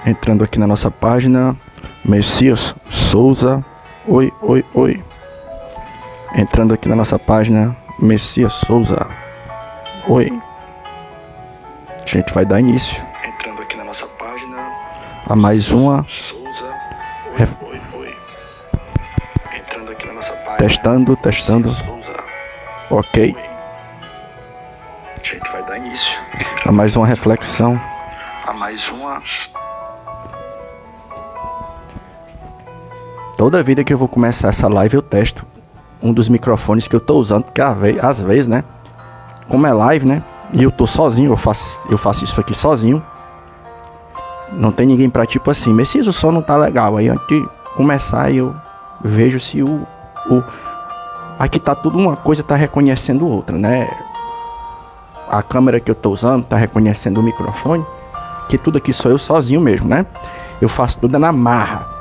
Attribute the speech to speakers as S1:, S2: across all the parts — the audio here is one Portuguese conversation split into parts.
S1: Entrando aqui na nossa página, Messias Souza. Oi, oi, oi. Entrando aqui na nossa página, Messias Souza. Oi. A gente vai dar início. Entrando aqui na nossa página, a mais uma. Souza. Oi, oi, oi. Entrando aqui na nossa página. Testando. Souza. Ok. Oi. A gente vai dar início. A mais uma reflexão. A mais uma. Toda vida que eu vou começar essa live eu testo um dos microfones que eu tô usando, porque às vezes, né, como é live, né, e eu tô sozinho, eu faço isso aqui sozinho, não tem ninguém pra tipo assim, Messias, o som não tá legal, aí antes de começar eu vejo se aqui tá tudo, uma coisa tá reconhecendo outra, né, a câmera que eu tô usando tá reconhecendo o microfone, que tudo aqui sou eu sozinho mesmo, né, eu faço tudo na marra.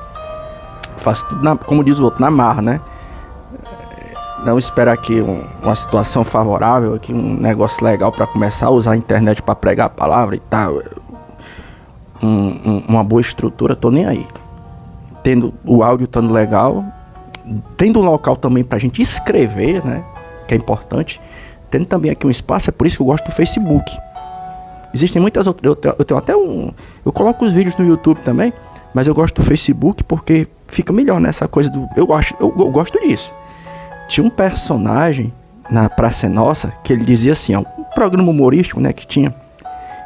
S1: Faço tudo, como diz o outro, na marra, né? Não esperar aqui uma situação favorável, aqui um negócio legal para começar a usar a internet para pregar a palavra e tal. Uma boa estrutura, tô nem aí. Tendo o áudio estando legal, tendo um local também pra gente escrever, né? Que é importante. Tendo também aqui um espaço, é por isso que eu gosto do Facebook. Existem muitas outras, eu tenho até eu coloco os vídeos no YouTube também, mas eu gosto do Facebook porque fica melhor nessa coisa do... Eu gosto disso. Tinha um personagem na Praça Nossa que ele dizia assim, ó, um programa humorístico, né, que tinha.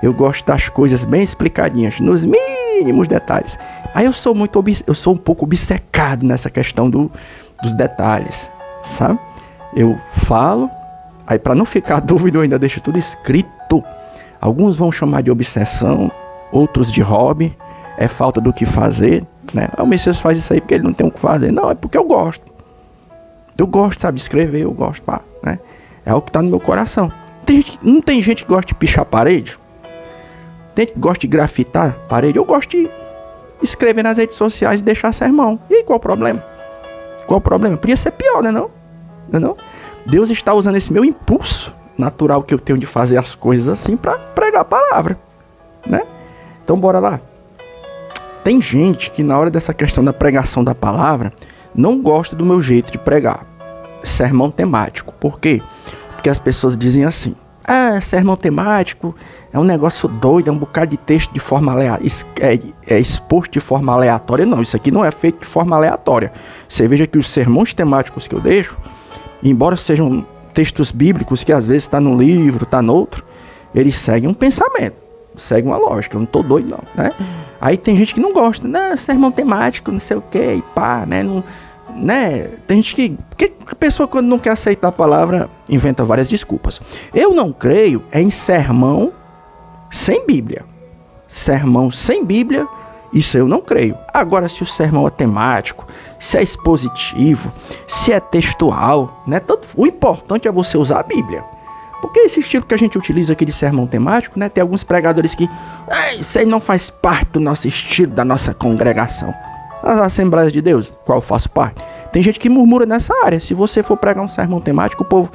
S1: Eu gosto das coisas bem explicadinhas, nos mínimos detalhes. Aí eu sou um pouco obcecado nessa questão dos detalhes, sabe? Eu falo, aí para não ficar dúvida eu ainda deixo tudo escrito. Alguns vão chamar de obsessão, outros de hobby. É falta do que fazer, né? O Messias faz isso aí porque ele não tem o que fazer. Não, é porque eu gosto. Eu gosto, sabe, de escrever, eu gosto, pá, né? É o que tá no meu coração. Não tem gente que gosta de pichar parede? Tem gente que gosta de grafitar parede? Eu gosto de escrever nas redes sociais e deixar sermão. E aí, qual o problema? Qual o problema? Podia ser pior, né não? Não? Deus está usando esse meu impulso natural que eu tenho de fazer as coisas assim para pregar a palavra, né? Então bora lá. Tem gente que na hora dessa questão da pregação da palavra não gosta do meu jeito de pregar. Sermão temático. Por quê? Porque as pessoas dizem assim, sermão temático é um negócio doido, é um bocado de texto de forma exposto de forma aleatória. Não, isso aqui não é feito de forma aleatória. Você veja que os sermões temáticos que eu deixo, embora sejam textos bíblicos que às vezes está num livro, está no outro, eles seguem um pensamento, seguem uma lógica, eu não tô doido não, né? Aí tem gente que não gosta, né? Sermão temático, não sei o que, e pá, né? Não, né? Tem gente porque a pessoa quando não quer aceitar a palavra, inventa várias desculpas. Eu não creio em sermão sem Bíblia. Sermão sem Bíblia, isso eu não creio. Agora, se o sermão é temático, se é expositivo, se é textual, né? O importante é você usar a Bíblia. Porque esse estilo que a gente utiliza aqui de sermão temático, né? Tem alguns pregadores que... isso aí não faz parte do nosso estilo, da nossa congregação. As Assembleias de Deus, qual eu faço parte. Tem gente que murmura nessa área. Se você for pregar um sermão temático, o povo...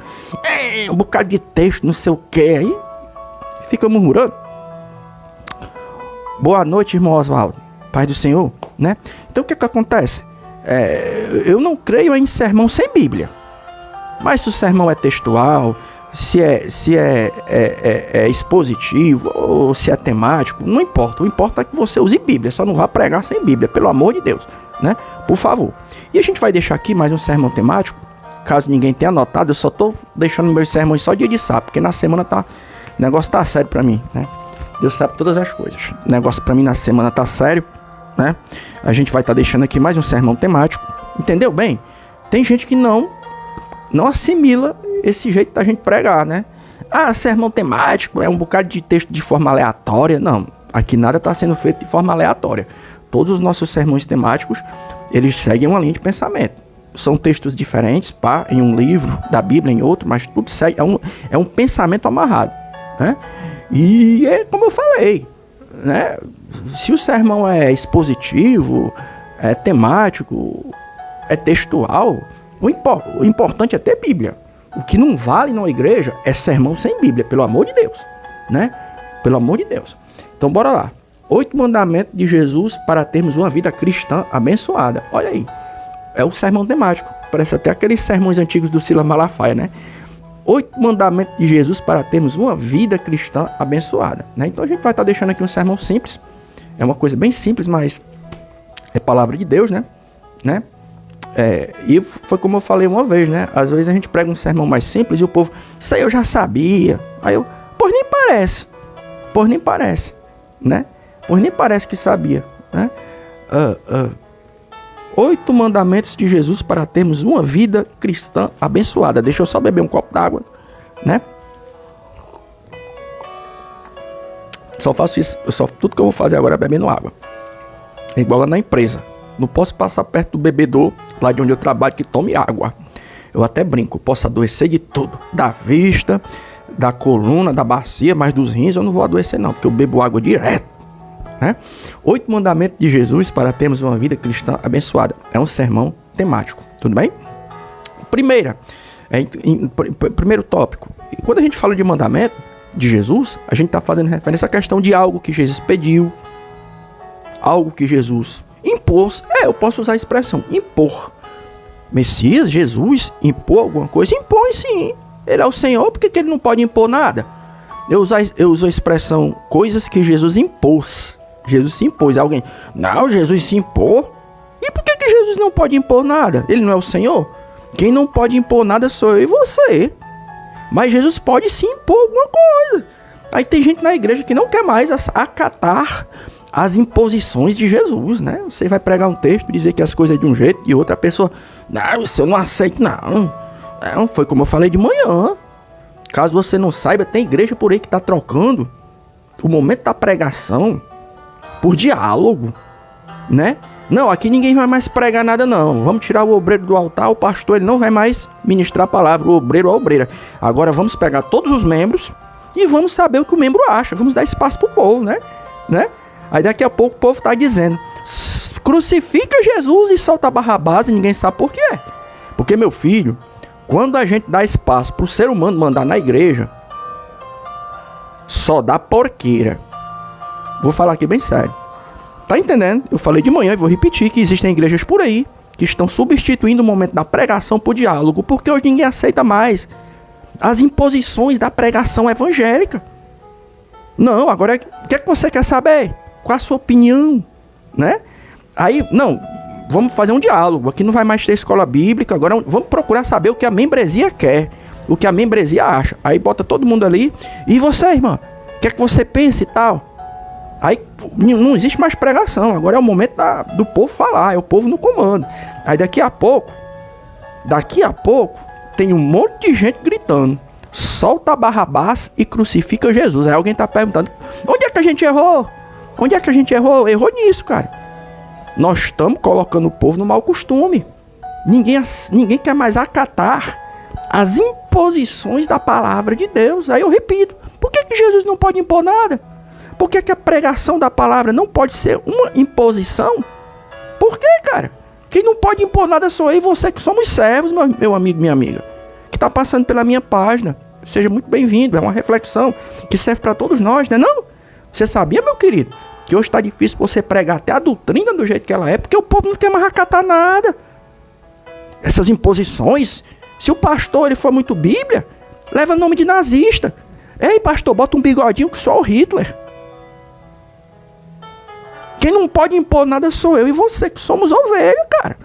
S1: um bocado de texto, não sei o que. Aí fica murmurando. Boa noite, irmão Oswaldo. Paz do Senhor, né? Então o que acontece? Eu não creio em sermão sem Bíblia. Mas se o sermão é textual... Se é expositivo ou se é temático, não importa. O importante é que você use Bíblia. Só não vá pregar sem Bíblia, pelo amor de Deus, né? Por favor. E a gente vai deixar aqui mais um sermão temático. Caso ninguém tenha anotado, eu só tô deixando meus sermões só dia de sábado, porque na semana o negócio tá sério pra mim, né? Deus sabe todas as coisas. O negócio pra mim na semana tá sério, né? A gente vai estar deixando aqui mais um sermão temático. Entendeu bem? Tem gente que não assimila esse jeito da gente pregar, né? Sermão temático é um bocado de texto de forma aleatória. Não, aqui nada está sendo feito de forma aleatória. Todos os nossos sermões temáticos, eles seguem uma linha de pensamento. São textos diferentes, em um livro da Bíblia, em outro, mas tudo segue, é um pensamento amarrado, né? E é como eu falei, né? Se o sermão é expositivo, é temático, é textual, o importante é ter Bíblia. O que não vale numa igreja é sermão sem Bíblia, pelo amor de Deus, né? Pelo amor de Deus. Então bora lá. 8 mandamentos de Jesus para termos uma vida cristã abençoada. Olha aí. É o sermão temático. Parece até aqueles sermões antigos do Silas Malafaia, né? 8 mandamentos de Jesus para termos uma vida cristã abençoada, né? Então a gente vai estar deixando aqui um sermão simples. É uma coisa bem simples, mas é palavra de Deus, né? E foi como eu falei uma vez, né? Às vezes a gente prega um sermão mais simples e o povo, isso aí eu já sabia. Aí eu, pois nem parece, né? Pois nem parece que sabia, né? 8 mandamentos de Jesus para termos uma vida cristã abençoada. Deixa eu só beber um copo d'água, né? Só faço isso, tudo que eu vou fazer agora é bebendo água. É igual lá na empresa. Não posso passar perto do bebedor, lá de onde eu trabalho, que tome água. Eu até brinco, posso adoecer de tudo. Da vista, da coluna, da bacia, mas dos rins eu não vou adoecer não, porque eu bebo água direto. Né? 8 mandamentos de Jesus para termos uma vida cristã abençoada. É um sermão temático, tudo bem? Primeiro tópico. Quando a gente fala de mandamento de Jesus, a gente está fazendo referência à questão de algo que Jesus pediu, algo que Jesus impôs. Eu posso usar a expressão impor. Messias, Jesus, impor alguma coisa? Impõe sim. Ele é o Senhor, por que ele não pode impor nada? Eu uso a expressão coisas que Jesus impôs. Jesus se impôs. Alguém, não, Jesus se impôs. E por que Jesus não pode impor nada? Ele não é o Senhor? Quem não pode impor nada sou eu e você. Mas Jesus pode sim impor alguma coisa. Aí tem gente na igreja que não quer mais acatar as imposições de Jesus, né? Você vai pregar um texto e dizer que as coisas é de um jeito e outra pessoa, não, isso eu não aceito não. Não, foi como eu falei de manhã. Caso você não saiba, tem igreja por aí que está trocando o momento da pregação por diálogo, né? Não, aqui ninguém vai mais pregar nada não. Vamos tirar o obreiro do altar, o pastor ele não vai mais ministrar a palavra, o obreiro ou a obreira. Agora vamos pegar todos os membros e vamos saber o que o membro acha. Vamos dar espaço pro povo, né? Aí daqui a pouco o povo está dizendo, crucifica Jesus e solta Barrabás e ninguém sabe por quê. Porque, meu filho, quando a gente dá espaço pro ser humano mandar na igreja, só dá porqueira. Vou falar aqui bem sério. Tá entendendo? Eu falei de manhã e vou repetir que existem igrejas por aí que estão substituindo o momento da pregação por diálogo, porque hoje ninguém aceita mais as imposições da pregação evangélica. Não, agora o que é que você quer saber? Qual a sua opinião? Né? Aí, não, vamos fazer um diálogo. Aqui não vai mais ter escola bíblica, agora vamos procurar saber o que a membresia quer, o que a membresia acha. Aí bota todo mundo ali. E você, irmã? O que é que você pensa e tal? Aí não existe mais pregação. Agora é o momento do povo falar. É o povo no comando. Aí daqui a pouco tem um monte de gente gritando, solta Barrabás e crucifica Jesus. Aí alguém está perguntando, onde é que a gente errou? Onde é que a gente errou? Errou nisso, cara. Nós estamos colocando o povo no mau costume. Ninguém quer mais acatar as imposições da palavra de Deus. Aí eu repito, por que Jesus não pode impor nada? Por que a pregação da palavra não pode ser uma imposição? Por quê, cara? Quem não pode impor nada sou eu e você, que somos servos, meu amigo, minha amiga, que está passando pela minha página. Seja muito bem-vindo, é uma reflexão que serve para todos nós, né não? Você sabia, meu querido, que hoje está difícil você pregar até a doutrina do jeito que ela é, porque o povo não quer mais acatar nada. Essas imposições, se o pastor ele for muito Bíblia, leva nome de nazista. Ei, pastor, bota um bigodinho que só o Hitler. Quem não pode impor nada sou eu e você, que somos ovelha, cara.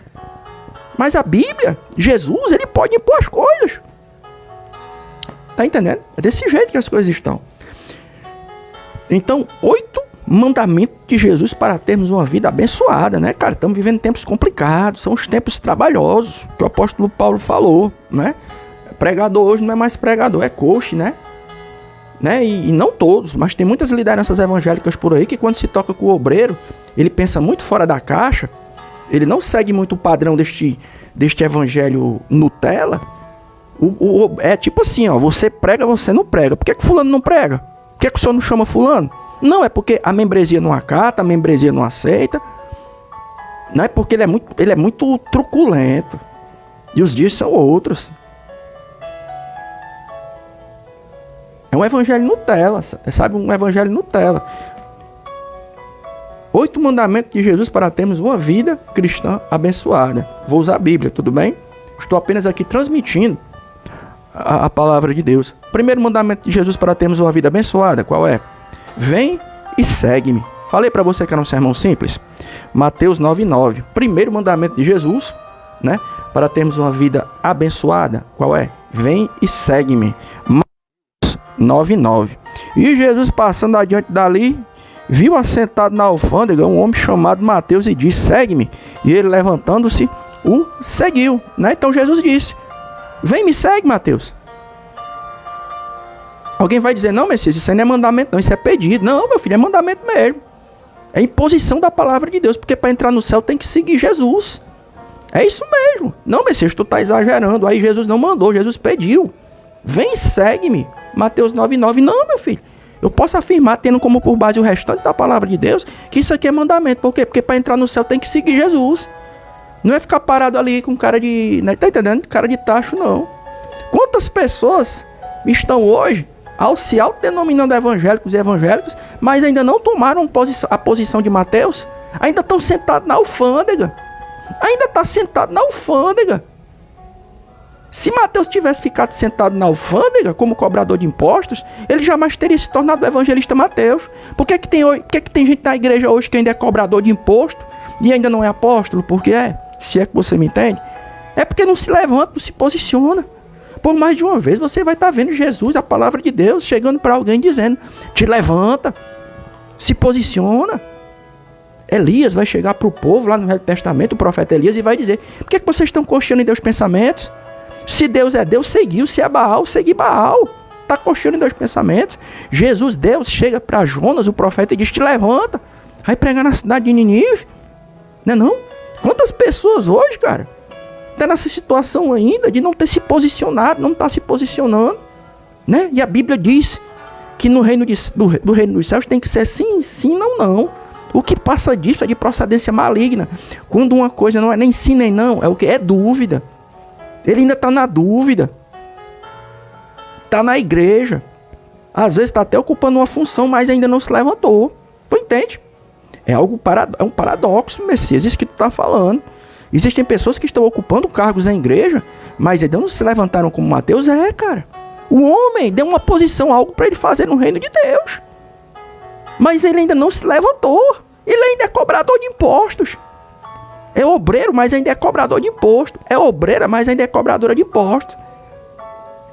S1: Mas a Bíblia, Jesus, ele pode impor as coisas. Tá entendendo? É desse jeito que as coisas estão. Então, 8 mandamentos de Jesus para termos uma vida abençoada, né, cara? Estamos vivendo tempos complicados, são os tempos trabalhosos, que o apóstolo Paulo falou, né? Pregador hoje não é mais pregador, é coach, né? E não todos, mas tem muitas lideranças evangélicas por aí que quando se toca com o obreiro, ele pensa muito fora da caixa, ele não segue muito o padrão deste evangelho Nutella. É tipo assim, ó, você prega, você não prega. Por que fulano não prega? Por que o senhor não chama fulano? Não, é porque a membresia não acata, a membresia não aceita. Não é porque ele é muito truculento. E os dias são outros. É um evangelho Nutella, sabe? Um evangelho Nutella. 8 mandamentos de Jesus para termos uma vida cristã abençoada. Vou usar a Bíblia, tudo bem? Estou apenas aqui transmitindo a palavra de Deus. Primeiro mandamento de Jesus para termos uma vida abençoada, qual é? Vem e segue-me. Falei para você que era um sermão simples. Mateus 9:9. Primeiro mandamento de Jesus, né? Para termos uma vida abençoada, qual é? Vem e segue-me. Mateus 9:9. E Jesus, passando adiante dali, viu assentado na alfândega um homem chamado Mateus e disse: segue-me. E ele, levantando-se, o seguiu, né? Então Jesus disse: vem, me segue, Mateus. Alguém vai dizer: não, Messias, isso aí não é mandamento não, isso é pedido. Não, meu filho, é mandamento mesmo. É imposição da palavra de Deus, porque para entrar no céu tem que seguir Jesus. É isso mesmo. Não, Messias, tu está exagerando. Aí Jesus não mandou, Jesus pediu. Vem, segue-me. Mateus 9:9. Não, meu filho. Eu posso afirmar, tendo como por base o restante da palavra de Deus, que isso aqui é mandamento. Por quê? Porque para entrar no céu tem que seguir Jesus. Não é ficar parado ali com cara de... Né, tá entendendo? Cara de tacho, não. Quantas pessoas estão hoje se autodenominando evangélicos e evangélicas, mas ainda não tomaram a posição de Mateus? Ainda estão sentados na alfândega. Ainda está sentado na alfândega. Se Mateus tivesse ficado sentado na alfândega como cobrador de impostos, ele jamais teria se tornado o evangelista Mateus. Por que tem gente na igreja hoje que ainda é cobrador de imposto e ainda não é apóstolo? Por que é? Se é que você me entende. É porque não se levanta, não se posiciona. Por mais de uma vez você vai estar vendo Jesus, a palavra de Deus, chegando para alguém dizendo: te levanta, se posiciona. Elias vai chegar para o povo lá no Velho Testamento, o profeta Elias, e vai dizer: por que vocês estão coxando em Deus pensamentos? Se Deus é Deus, seguiu. Se é Baal, segui Baal. Está coxando em Deus pensamentos. Jesus, Deus, chega para Jonas, o profeta, e diz: te levanta, vai pregar na cidade de Nínive. Não é não? Quantas pessoas hoje, cara, está nessa situação ainda de não ter se posicionado, não está se posicionando, né? E a Bíblia diz que no reino do reino dos céus tem que ser sim, sim, não, não. O que passa disso é de procedência maligna. Quando uma coisa não é nem sim nem não, é o que? É dúvida. Ele ainda está na dúvida. Está na igreja. Às vezes está até ocupando uma função, mas ainda não se levantou. Tu entende? É um paradoxo, Messias, isso que tu está falando. Existem pessoas que estão ocupando cargos na igreja, mas ainda não se levantaram como Mateus. Cara. O homem deu uma posição, algo para ele fazer no reino de Deus. Mas ele ainda não se levantou. Ele ainda é cobrador de impostos. É obreiro, mas ainda é cobrador de imposto. É obreira, mas ainda é cobradora de imposto.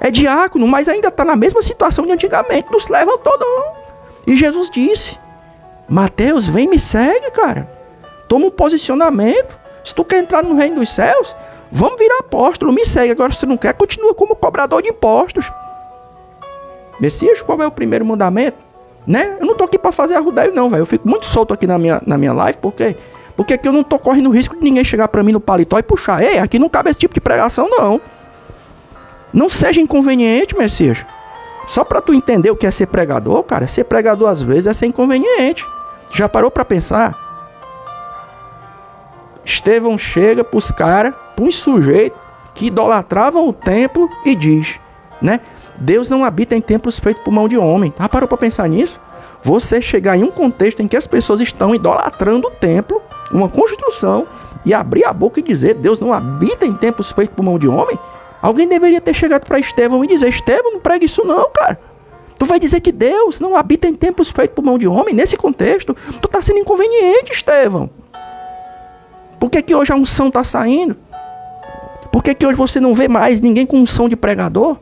S1: É diácono, mas ainda está na mesma situação de antigamente. Não se levantou, não. E Jesus disse: Mateus, vem, me segue, cara. Toma um posicionamento. Se tu quer entrar no reino dos céus, vamos virar apóstolo, me segue. Agora, se tu não quer, continua como cobrador de impostos. Messias, qual é o primeiro mandamento? Né? Eu não estou aqui para fazer arrudeio, não, velho. Eu fico muito solto aqui na minha live, porque aqui eu não estou correndo risco de ninguém chegar para mim no paletó e puxar. Ei, aqui não cabe esse tipo de pregação, não. Não seja inconveniente, Messias. Só para tu entender o que é ser pregador, cara, ser pregador às vezes é ser inconveniente. Já parou para pensar? Estevão chega para os caras, para uns sujeitos que idolatravam o templo e diz, né? Deus não habita em templos feitos por mão de homem. Ah, parou para pensar nisso? Você chegar em um contexto em que as pessoas estão idolatrando o templo, uma construção, e abrir a boca e dizer Deus não habita em templos feitos por mão de homem? Alguém deveria ter chegado para Estevão e dizer: Estevão, não prega isso não, cara. Tu vai dizer que Deus não habita em templos feitos por mão de homem? Nesse contexto, tu está sendo inconveniente, Estevão. Por que hoje a unção está saindo? Por que hoje você não vê mais ninguém com unção de pregador?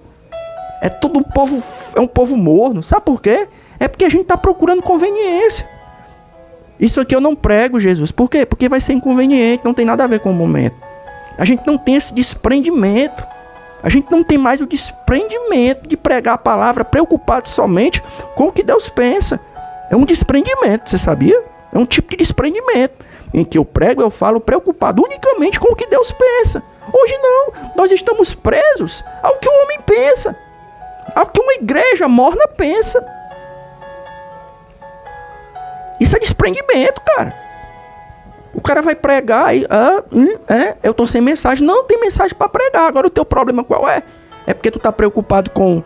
S1: É todo um povo, é um povo morno. Sabe por quê? É porque a gente está procurando conveniência. Isso aqui eu não prego, Jesus. Por quê? Porque vai ser inconveniente, não tem nada a ver com o momento. A gente não tem esse desprendimento. A gente não tem mais o desprendimento de pregar a palavra preocupado somente com o que Deus pensa. É um desprendimento, você sabia? É um tipo de desprendimento em que eu prego, eu falo preocupado unicamente com o que Deus pensa. Hoje não, nós estamos presos ao que o homem pensa, ao que uma igreja morna pensa. Isso é desprendimento, cara. O cara vai pregar e eu tô sem mensagem. Não tem mensagem para pregar. Agora o teu problema qual é? É porque tu tá preocupado com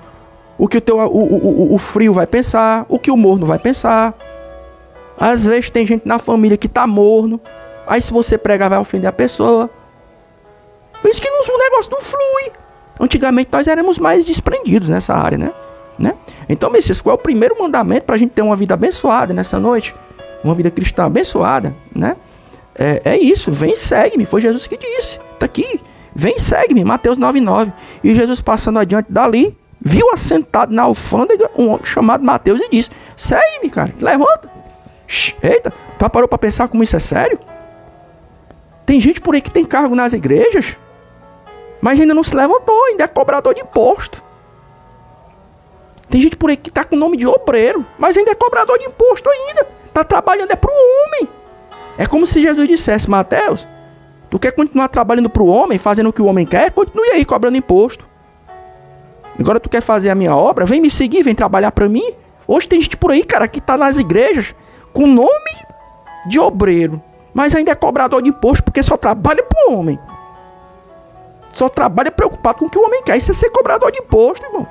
S1: o que o frio vai pensar, o que o morno vai pensar. Às vezes tem gente na família que tá morno. Aí se você pregar vai ofender a pessoa. Por isso que o negócio não flui. Antigamente nós éramos mais desprendidos nessa área, né? Então, Messias, qual é o primeiro mandamento para a gente ter uma vida abençoada nessa noite? Uma vida cristã abençoada, né? É isso, vem e segue-me. Foi Jesus que disse. Tá aqui. Vem e segue-me. Mateus 9:9. E Jesus passando adiante dali, viu assentado na alfândega um homem chamado Mateus e disse: segue-me, cara. Levanta. Eita, tu parou para pensar como isso é sério? Tem gente por aí que tem cargo nas igrejas, mas ainda não se levantou, ainda é cobrador de imposto. Tem gente por aí que está com o nome de obreiro, mas ainda é cobrador de imposto ainda. Está trabalhando para o homem. É como se Jesus dissesse: Mateus, tu quer continuar trabalhando para o homem, fazendo o que o homem quer? Continue aí cobrando imposto. Agora tu quer fazer a minha obra? Vem me seguir, vem trabalhar para mim. Hoje tem gente por aí, cara, que está nas igrejas com nome de obreiro, mas ainda é cobrador de imposto porque só trabalha para o homem. Só trabalha preocupado com o que o homem quer. Isso é ser cobrador de imposto, irmão.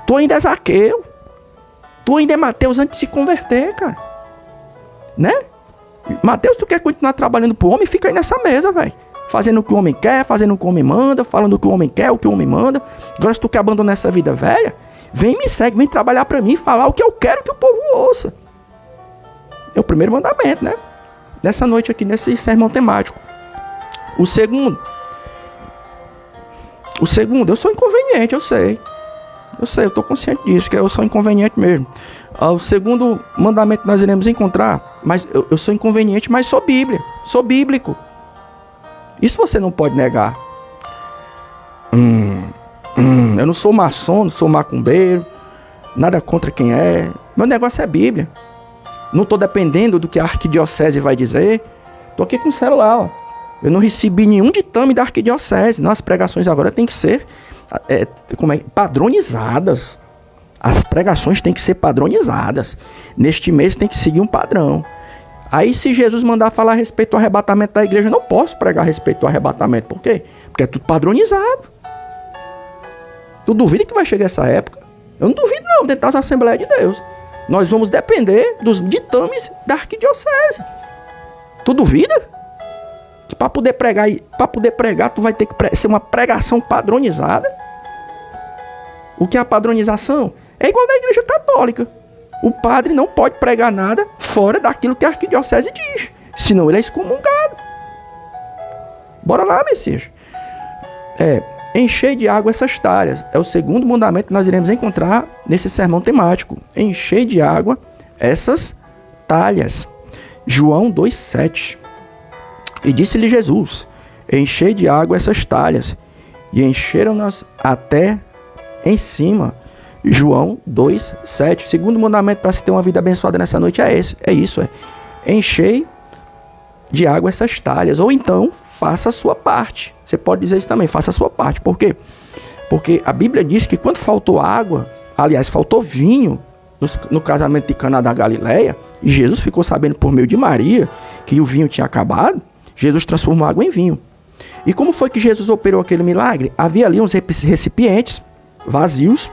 S1: Tu ainda é Zaqueu. Tu ainda é Mateus antes de se converter, cara. Né? Mateus, tu quer continuar trabalhando pro homem? Fica aí nessa mesa, velho. Fazendo o que o homem quer, fazendo o que o homem manda, falando o que o homem quer, o que o homem manda. Agora, se tu quer abandonar essa vida velha, vem me segue, vem trabalhar pra mim, falar o que eu quero que o povo ouça. É o primeiro mandamento, né? Nessa noite aqui, nesse sermão temático. O segundo, eu sou inconveniente, eu sei, eu estou consciente disso, que eu sou inconveniente mesmo. O segundo mandamento que nós iremos encontrar, mas eu sou inconveniente, mas sou bíblico. Isso você não pode negar. Eu não sou maçom, não sou macumbeiro, nada contra quem é. Meu negócio é Bíblia. Não estou dependendo do que a arquidiocese vai dizer. Estou aqui com o celular, ó. Eu não recebi nenhum ditame da arquidiocese. Não, as pregações agora têm que ser padronizadas. As pregações têm que ser padronizadas. Neste mês tem que seguir um padrão. Aí se Jesus mandar falar a respeito do arrebatamento da igreja, eu não posso pregar a respeito do arrebatamento. Por quê? Porque é tudo padronizado. Tu duvida que vai chegar essa época? Eu não duvido não, dentro das Assembleias de Deus. Nós vamos depender dos ditames da arquidiocese. Tu duvida? Que para poder pregar, tu vai ter que ser uma pregação padronizada. O que é a padronização? É igual na igreja católica. O padre não pode pregar nada fora daquilo que a arquidiocese diz. Senão ele é excomungado. Bora lá, Messias. Encher de água essas talhas. É o segundo mandamento que nós iremos encontrar nesse sermão temático. Encher de água essas talhas. João 2,7. E disse-lhe Jesus: enchei de água essas talhas. E encheram-nas até em cima. João 2,7. O segundo mandamento para se ter uma vida abençoada nessa noite é esse. É isso. Enchei de água essas talhas. Ou então, faça a sua parte. Você pode dizer isso também. Faça a sua parte. Por quê? Porque a Bíblia diz que quando faltou água, aliás, faltou vinho no casamento de Caná da Galileia, e Jesus ficou sabendo por meio de Maria que o vinho tinha acabado, Jesus transformou água em vinho. E como foi que Jesus operou aquele milagre? Havia ali uns recipientes vazios,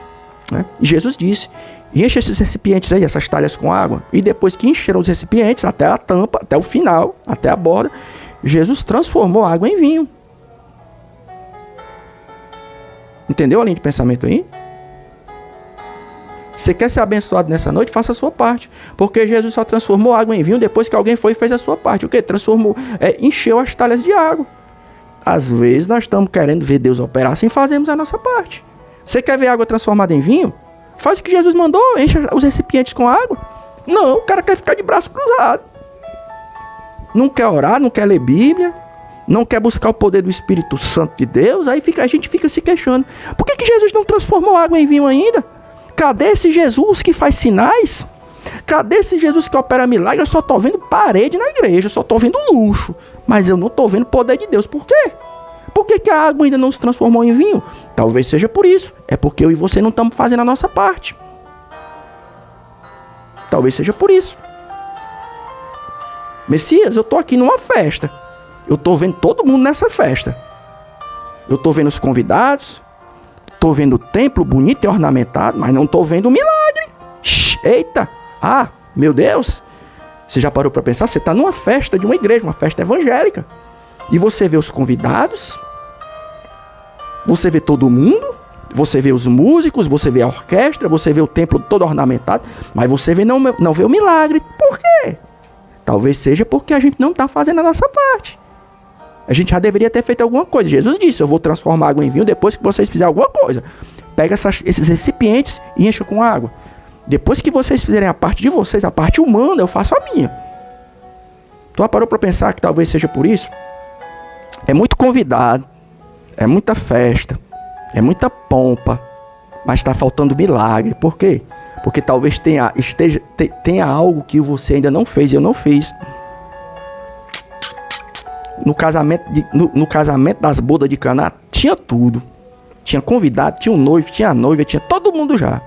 S1: né? E Jesus disse: enche esses recipientes aí, essas talhas com água. E depois que encheram os recipientes, até a tampa, até o final, até a borda, Jesus transformou a água em vinho. Entendeu a linha de pensamento aí? Você quer ser abençoado nessa noite? Faça a sua parte. Porque Jesus só transformou água em vinho depois que alguém foi e fez a sua parte. O que? Transformou, encheu as talhas de água. Às vezes nós estamos querendo ver Deus operar sem fazermos a nossa parte. Você quer ver água transformada em vinho? Faz o que Jesus mandou, enche os recipientes com água. Não, o cara quer ficar de braço cruzado. Não quer orar, não quer ler Bíblia, não quer buscar o poder do Espírito Santo de Deus. Aí a gente fica se queixando. Por que Jesus não transformou água em vinho ainda? Cadê esse Jesus que faz sinais? Cadê esse Jesus que opera milagre? Eu só estou vendo parede na igreja, eu só estou vendo luxo. Mas eu não estou vendo o poder de Deus. Por quê? Por que a água ainda não se transformou em vinho? Talvez seja por isso. É porque eu e você não estamos fazendo a nossa parte. Talvez seja por isso. Messias, eu estou aqui numa festa. Eu estou vendo todo mundo nessa festa. Eu estou vendo os convidados. Estou vendo o templo bonito e ornamentado, mas não estou vendo o milagre. Eita! Meu Deus, você já parou para pensar? Você está numa festa de uma igreja, uma festa evangélica. E você vê os convidados, você vê todo mundo, você vê os músicos, você vê a orquestra, você vê o templo todo ornamentado, mas você não vê o milagre. Por quê? Talvez seja porque a gente não está fazendo a nossa parte. A gente já deveria ter feito alguma coisa. Jesus disse, eu vou transformar água em vinho depois que vocês fizerem alguma coisa. Pega esses recipientes e encha com água. Depois que vocês fizerem a parte de vocês, a parte humana, eu faço a minha. Tu já parou para pensar que talvez seja por isso? É muito convidado, é muita festa, é muita pompa, mas está faltando milagre. Por quê? Porque talvez tenha algo que você ainda não fez e eu não fiz. No casamento das bodas de Caná, tinha tudo. Tinha convidado, tinha o noivo, tinha a noiva, tinha todo mundo já.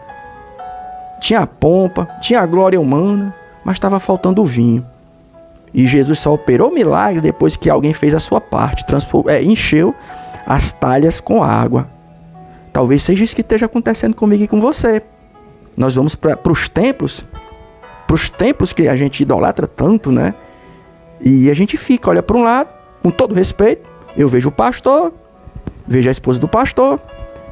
S1: Tinha a pompa, tinha a glória humana, mas estava faltando o vinho. E Jesus só operou o milagre depois que alguém fez a sua parte, encheu as talhas com água. Talvez seja isso que esteja acontecendo comigo e com você. Nós vamos para os templos que a gente idolatra tanto, né? E a gente fica, olha para um lado, com todo respeito, eu vejo o pastor, vejo a esposa do pastor,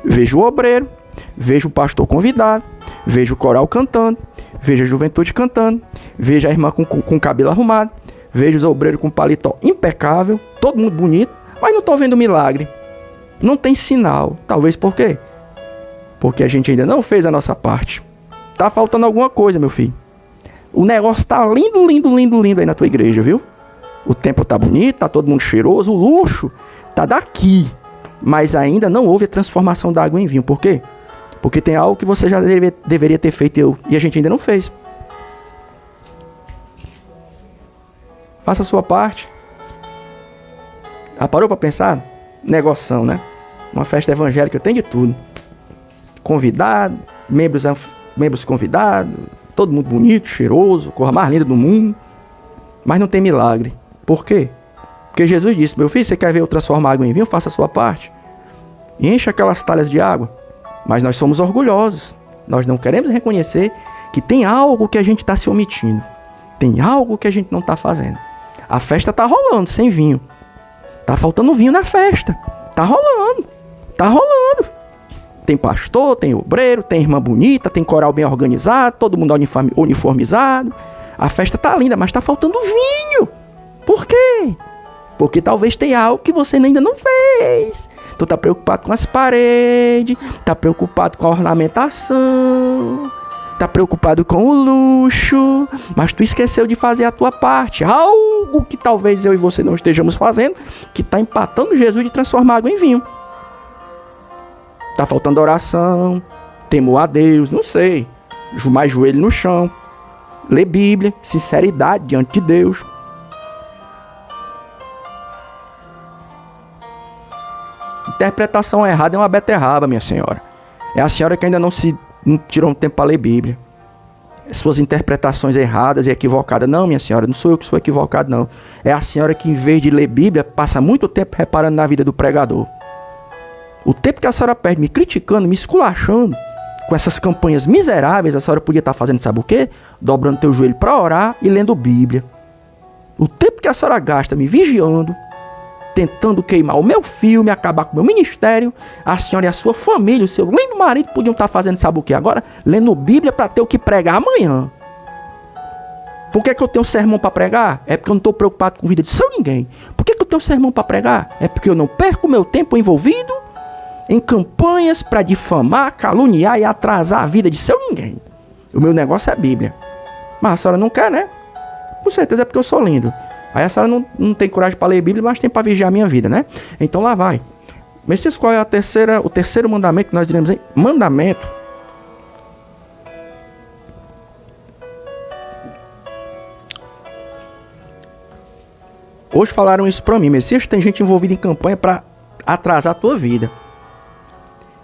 S1: vejo o obreiro, vejo o pastor convidado, vejo o coral cantando, vejo a juventude cantando, vejo a irmã com o cabelo arrumado, vejo os obreiros com paletó impecável, todo mundo bonito, mas não estou vendo milagre. Não tem sinal. Talvez por quê? Porque a gente ainda não fez a nossa parte. Tá faltando alguma coisa, meu filho. O negócio tá lindo, lindo, lindo, lindo aí na tua igreja, viu? O templo tá bonito, tá todo mundo cheiroso, o luxo tá daqui. Mas ainda não houve a transformação da água em vinho. Por quê? Porque tem algo que você já deveria ter feito e a gente ainda não fez. Faça a sua parte. Parou para pensar? Negoção, né? Uma festa evangélica tem de tudo. Convidado, membros convidados, todo mundo bonito, cheiroso, cor mais linda do mundo. Mas não tem milagre. Por quê? Porque Jesus disse, meu filho, você quer ver eu transformar água em vinho? Faça a sua parte. Encha aquelas talhas de água. Mas nós somos orgulhosos. Nós não queremos reconhecer que tem algo que a gente está se omitindo. Tem algo que a gente não está fazendo. A festa está rolando sem vinho. Está faltando vinho na festa. Está rolando. Está rolando. Tem pastor, tem obreiro, tem irmã bonita, tem coral bem organizado, todo mundo uniformizado. A festa está linda, mas está faltando vinho. Por quê? Porque talvez tenha algo que você ainda não fez. Tu tá preocupado com as paredes, tá preocupado com a ornamentação, tá preocupado com o luxo, mas tu esqueceu de fazer a tua parte. Algo que talvez eu e você não estejamos fazendo, que tá empatando Jesus de transformar água em vinho. Tá faltando oração, temor a Deus, não sei. Mais joelho no chão, ler Bíblia, sinceridade diante de Deus. Interpretação errada é uma beterraba, minha senhora. É a senhora que ainda não tirou um tempo para ler Bíblia. Suas interpretações erradas e equivocadas. Não, minha senhora, não sou eu que sou equivocado, não. É a senhora que, em vez de ler Bíblia, passa muito tempo reparando na vida do pregador. O tempo que a senhora perde me criticando, me esculachando, com essas campanhas miseráveis, a senhora podia estar fazendo, sabe o quê? Dobrando teu joelho para orar e lendo Bíblia. O tempo que a senhora gasta me vigiando, tentando queimar o meu filme, acabar com o meu ministério, a senhora e a sua família, o seu lindo marido podiam estar fazendo, sabe o que agora? Lendo Bíblia para ter o que pregar amanhã. Por que eu tenho sermão para pregar? É porque eu não estou preocupado com a vida de seu ninguém. Por que eu tenho sermão para pregar? É porque eu não perco o meu tempo envolvido em campanhas para difamar, caluniar e atrasar a vida de seu ninguém. O meu negócio é a Bíblia. Mas a senhora não quer, né? Com certeza é porque eu sou lindo. Aí a senhora não tem coragem para ler Bíblia, mas tem para vigiar a minha vida, né? Então lá vai. Messias, qual é o terceiro mandamento que nós diremos aí? Mandamento. Hoje falaram isso para mim. Messias, tem gente envolvida em campanha para atrasar a tua vida.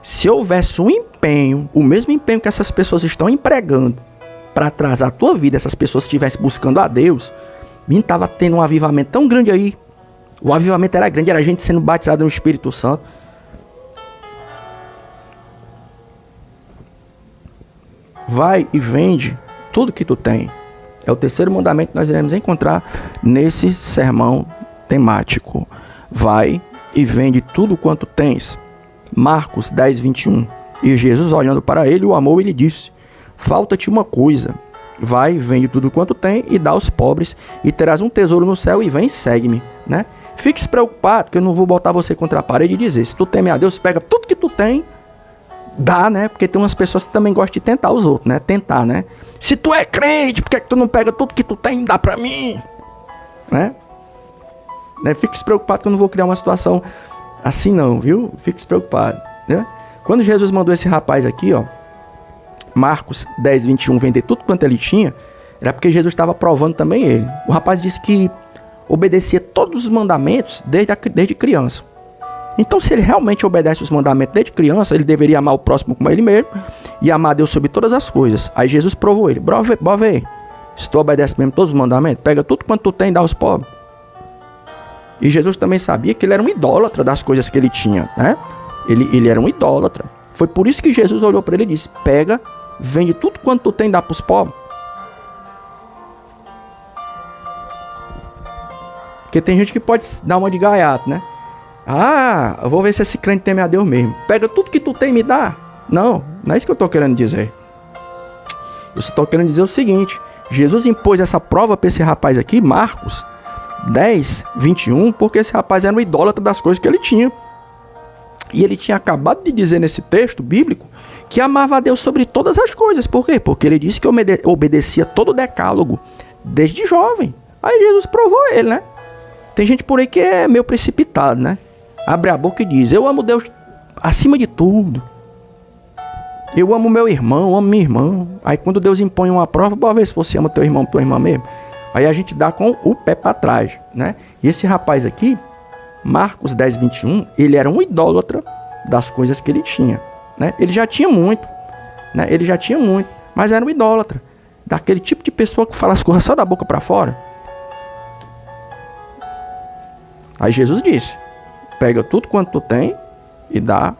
S1: Se houvesse um empenho, o mesmo empenho que essas pessoas estão empregando para atrasar a tua vida, essas pessoas estivessem buscando a Deus, mim estava tendo um avivamento tão grande aí. O avivamento era grande, era gente sendo batizada no Espírito Santo. Vai e vende tudo que tu tem. É o terceiro mandamento que nós iremos encontrar nesse sermão temático. Vai e vende tudo quanto tens. Marcos 10, 21. E Jesus, olhando para ele, o amou e lhe disse: falta-te uma coisa. Vai, vende tudo quanto tem e dá aos pobres, e terás um tesouro no céu, e vem e segue-me, né? Fique preocupado, que eu não vou botar você contra a parede e dizer: se tu teme a Deus, pega tudo que tu tem, dá, né? Porque tem umas pessoas que também gostam de tentar os outros, né? Tentar, né? Se tu é crente, por que tu não pega tudo que tu tem e dá pra mim? Né? Fique despreocupado que eu não vou criar uma situação assim não, viu? Fique despreocupado, né? Quando Jesus mandou esse rapaz aqui, ó, Marcos 10, 21, vender tudo quanto ele tinha, era porque Jesus estava provando também ele. O rapaz disse que obedecia todos os mandamentos desde criança. Então, se ele realmente obedece os mandamentos desde criança, ele deveria amar o próximo como ele mesmo e amar Deus sobre todas as coisas. Aí Jesus provou ele: Bora ver, se tu obedece mesmo todos os mandamentos, pega tudo quanto tu tem e dá aos pobres. E Jesus também sabia que ele era um idólatra das coisas que ele tinha, né? Ele era um idólatra. Foi por isso que Jesus olhou para ele e disse: pega, vende tudo quanto tu tem e dá para os pobres. Porque tem gente que pode dar uma de gaiato, né? Ah, eu vou ver se esse crente teme a Deus mesmo. Pega tudo que tu tem e me dá. Não é isso que eu estou querendo dizer. Eu só estou querendo dizer o seguinte: Jesus impôs essa prova para esse rapaz aqui, Marcos 10, 21, porque esse rapaz era um idólatra das coisas que ele tinha. E ele tinha acabado de dizer nesse texto bíblico que amava a Deus sobre todas as coisas. Por quê? Porque ele disse que obedecia todo o decálogo desde jovem. Aí Jesus provou ele, né? Tem gente por aí que é meio precipitado, né? Abre a boca e diz: eu amo Deus acima de tudo. Eu amo meu irmão, amo minha irmã. Aí quando Deus impõe uma prova, bora ver se você ama teu irmão, tua irmã mesmo. Aí a gente dá com o pé para trás, né? E esse rapaz aqui, Marcos 10, 21, ele era um idólatra das coisas que ele tinha, né? Ele já tinha muito, né? Ele já tinha muito, mas era um idólatra. Daquele tipo de pessoa que fala as coisas só da boca para fora. Aí Jesus disse: pega tudo quanto tu tem e dá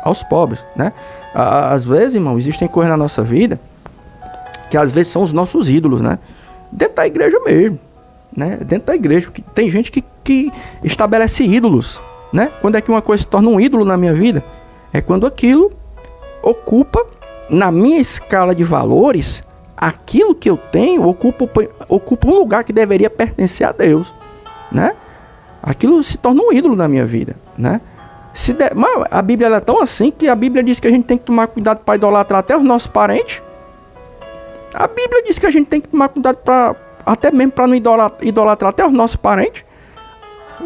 S1: aos pobres, né? Às vezes, irmão, existem coisas na nossa vida que às vezes são os nossos ídolos, né? Dentro da igreja mesmo, né? Dentro da igreja, que tem gente que estabelece ídolos, né? Quando é que uma coisa se torna um ídolo na minha vida? É quando aquilo ocupa, na minha escala de valores, aquilo que eu tenho ocupa um lugar que deveria pertencer a Deus, né? Aquilo se torna um ídolo na minha vida, né? Mas a Bíblia ela é tão assim que a Bíblia diz que a gente tem que tomar cuidado para idolatrar até os nossos parentes. A Bíblia diz que a gente tem que tomar cuidado até mesmo para não idolatrar até os nossos parentes.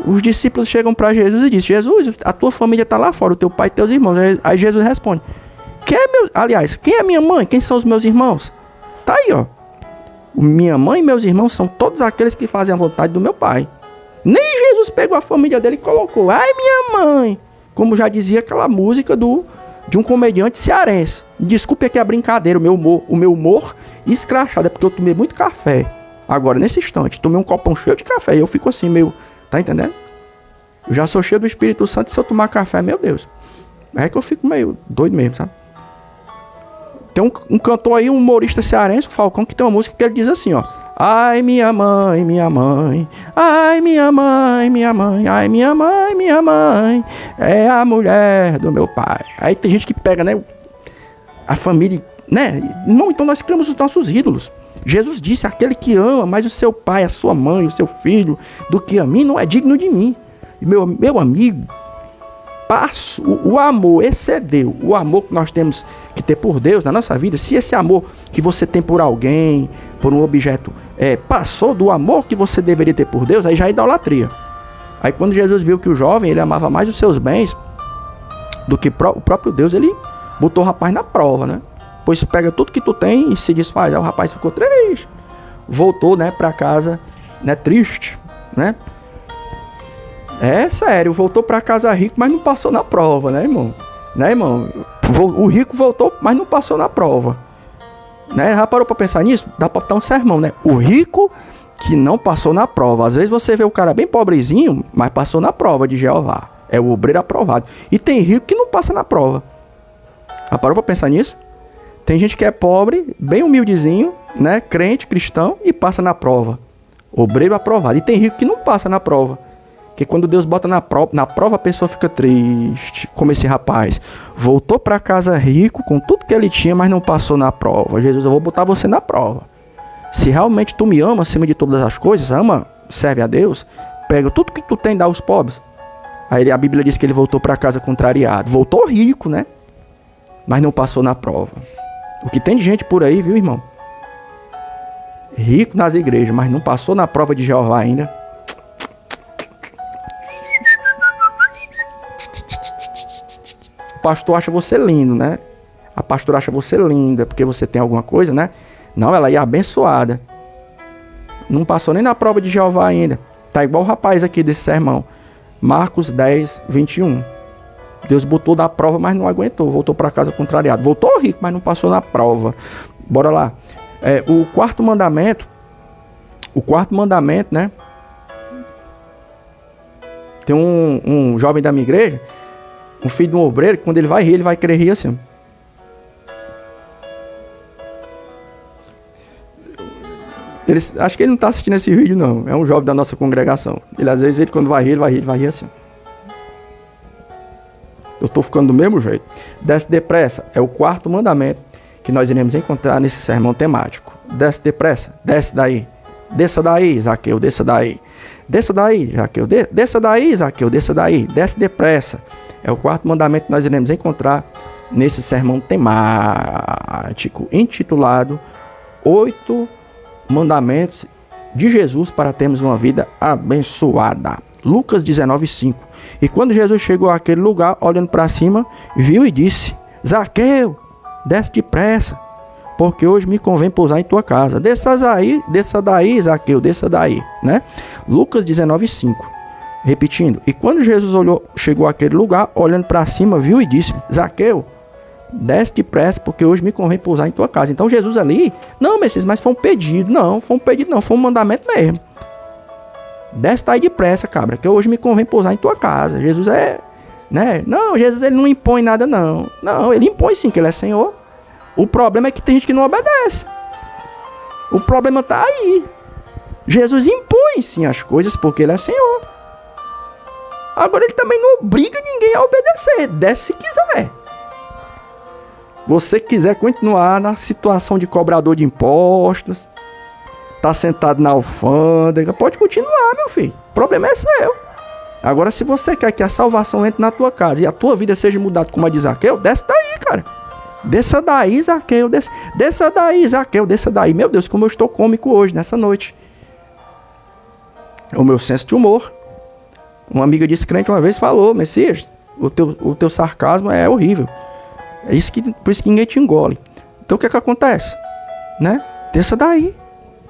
S1: Os discípulos chegam para Jesus e dizem: Jesus, a tua família está lá fora, o teu pai e teus irmãos. Aí Jesus responde: quem é minha mãe? Quem são os meus irmãos? Tá aí, ó. Minha mãe e meus irmãos são todos aqueles que fazem a vontade do meu pai. Nem Jesus pegou a família dele e colocou: ai, minha mãe. Como já dizia aquela música de um comediante cearense. Desculpe aqui a brincadeira, o meu humor escrachado, é porque eu tomei muito café. Agora, nesse instante, tomei um copão cheio de café e eu fico assim meio... Tá entendendo? Eu já sou cheio do Espírito Santo e se eu tomar café, meu Deus. É que eu fico meio doido mesmo, sabe? Tem um cantor aí, um humorista cearense, o Falcão, que tem uma música que ele diz assim, ó: ai, minha mãe, minha mãe, ai, minha mãe, minha mãe, ai, minha mãe, minha mãe, é a mulher do meu pai. Aí tem gente que pega, né, a família, né? Não, então nós criamos os nossos ídolos. Jesus disse: aquele que ama mais o seu pai, a sua mãe, o seu filho, do que a mim, não é digno de mim. E meu amigo, o amor excedeu o amor que nós temos que ter por Deus na nossa vida. Se esse amor que você tem por alguém, por um objeto, passou do amor que você deveria ter por Deus, aí já é idolatria. Aí quando Jesus viu que o jovem, ele amava mais os seus bens do que o próprio Deus, ele botou o rapaz na prova, né? Pois pega tudo que tu tem e se desfaz. Aí o rapaz ficou triste, voltou, né, para casa, né, triste, né? É sério, voltou para casa rico, mas não passou na prova, né, irmão? Né, irmão? O rico voltou, mas não passou na prova. Né? Já parou para pensar nisso? Dá para botar um sermão, né? O rico que não passou na prova. Às vezes você vê o cara bem pobrezinho, mas passou na prova de Jeová. É o obreiro aprovado. E tem rico que não passa na prova. Já parou para pensar nisso? Tem gente que é pobre, bem humildezinho, né, crente, cristão, e passa na prova. Obreiro aprovado. E tem rico que não passa na prova. Porque quando Deus bota na prova a pessoa fica triste. Como esse rapaz. Voltou para casa rico com tudo que ele tinha, mas não passou na prova. Jesus, eu vou botar você na prova. Se realmente tu me ama acima de todas as coisas, ama, serve a Deus, pega tudo que tu tem e dá aos pobres. Aí a Bíblia diz que ele voltou para casa contrariado. Voltou rico, né? Mas não passou na prova. O que tem de gente por aí, viu, irmão? Rico nas igrejas, mas não passou na prova de Jeová ainda. O pastor acha você lindo, né? A pastora acha você linda, porque você tem alguma coisa, né? Não, ela ia abençoada. Não passou nem na prova de Jeová ainda. Tá igual o rapaz aqui desse sermão. Marcos 10, 21. Deus botou na prova, mas não aguentou. Voltou para casa contrariado. Voltou rico, mas não passou na prova. Bora lá. O quarto mandamento. O quarto mandamento, né? Tem um jovem da minha igreja, um filho de um obreiro, que quando ele vai rir, ele vai querer rir assim. Acho que ele não está assistindo esse vídeo, não. É um jovem da nossa congregação. Às vezes, quando vai rir, ele vai rir assim. Eu estou ficando do mesmo jeito. Desce depressa. É o quarto mandamento que nós iremos encontrar nesse sermão temático. Desce depressa. Desce daí. Desça daí, Zaqueu. Desça daí. Desça daí, Zaqueu. Desça daí, Zaqueu. Desça daí. Desce depressa. É o quarto mandamento que nós iremos encontrar nesse sermão temático, intitulado 8 mandamentos de Jesus para termos uma vida abençoada. Lucas 19:5. E quando Jesus chegou àquele lugar, olhando para cima, viu e disse: Zaqueu, desce depressa, porque hoje me convém pousar em tua casa. Desça daí, Zaqueu, desça daí, né? Lucas 19:5. Repetindo. E quando Jesus chegou àquele lugar, olhando para cima, viu e disse: Zaqueu, desce depressa, porque hoje me convém pousar em tua casa. Então Jesus ali, não, Messias, mas foi um pedido. Não, foi um pedido não, foi um mandamento mesmo. Desce daí depressa, cabra, que hoje me convém pousar em tua casa. Jesus né? Não, Jesus ele não impõe nada não. Não, ele impõe sim, que ele é Senhor. O problema é que tem gente que não obedece. O problema está aí. Jesus impõe sim as coisas porque ele é Senhor. Agora ele também não obriga ninguém a obedecer. Desce se quiser. Você quiser continuar na situação de cobrador de impostos, tá sentado na alfândega, pode continuar, meu filho. O problema é seu. Agora, se você quer que a salvação entre na tua casa e a tua vida seja mudada como a de Zaqueu, desce daí, cara. Desça daí, Zaqueu. Desça daí, Zaqueu. Desça daí. Meu Deus, como eu estou cômico hoje, nessa noite. O meu senso de humor. Uma amiga descrente uma vez falou: Messias, o teu sarcasmo é horrível. Por isso que ninguém te engole. Então o que é que acontece? Né? Desça daí.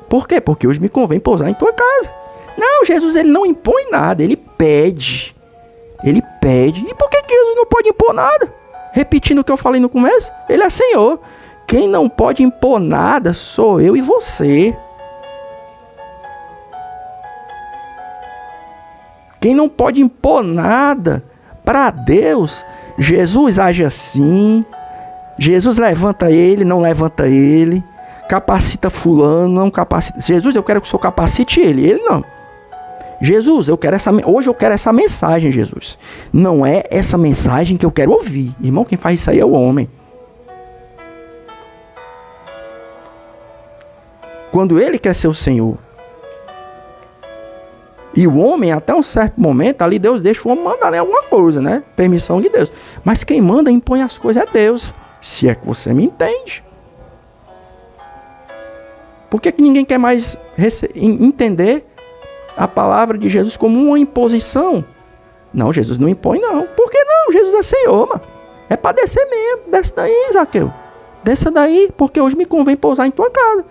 S1: Por quê? Porque hoje me convém pousar em tua casa. Não, Jesus ele não impõe nada, ele pede. Ele pede. E por que Jesus não pode impor nada? Repetindo o que eu falei no começo, ele é Senhor. Quem não pode impor nada sou eu e você. Quem não pode impor nada para Deus, Jesus age assim. Jesus levanta ele, não levanta ele. Capacita fulano, não capacita. Jesus, eu quero que o Senhor capacite ele. Ele não. Jesus, hoje eu quero essa mensagem, Jesus. Não é essa mensagem que eu quero ouvir. Irmão, quem faz isso aí é o homem. Quando ele quer ser o Senhor. E o homem, até um certo momento, ali Deus deixa o homem mandar alguma coisa, né? Permissão de Deus. Mas quem manda e impõe as coisas é Deus. Se é que você me entende. Por que ninguém quer mais entender a palavra de Jesus como uma imposição? Não, Jesus não impõe não. Por que não? Jesus é Senhor, mano. É para descer mesmo. Desce daí, Zaqueu. Desça daí, porque hoje me convém pousar em tua casa.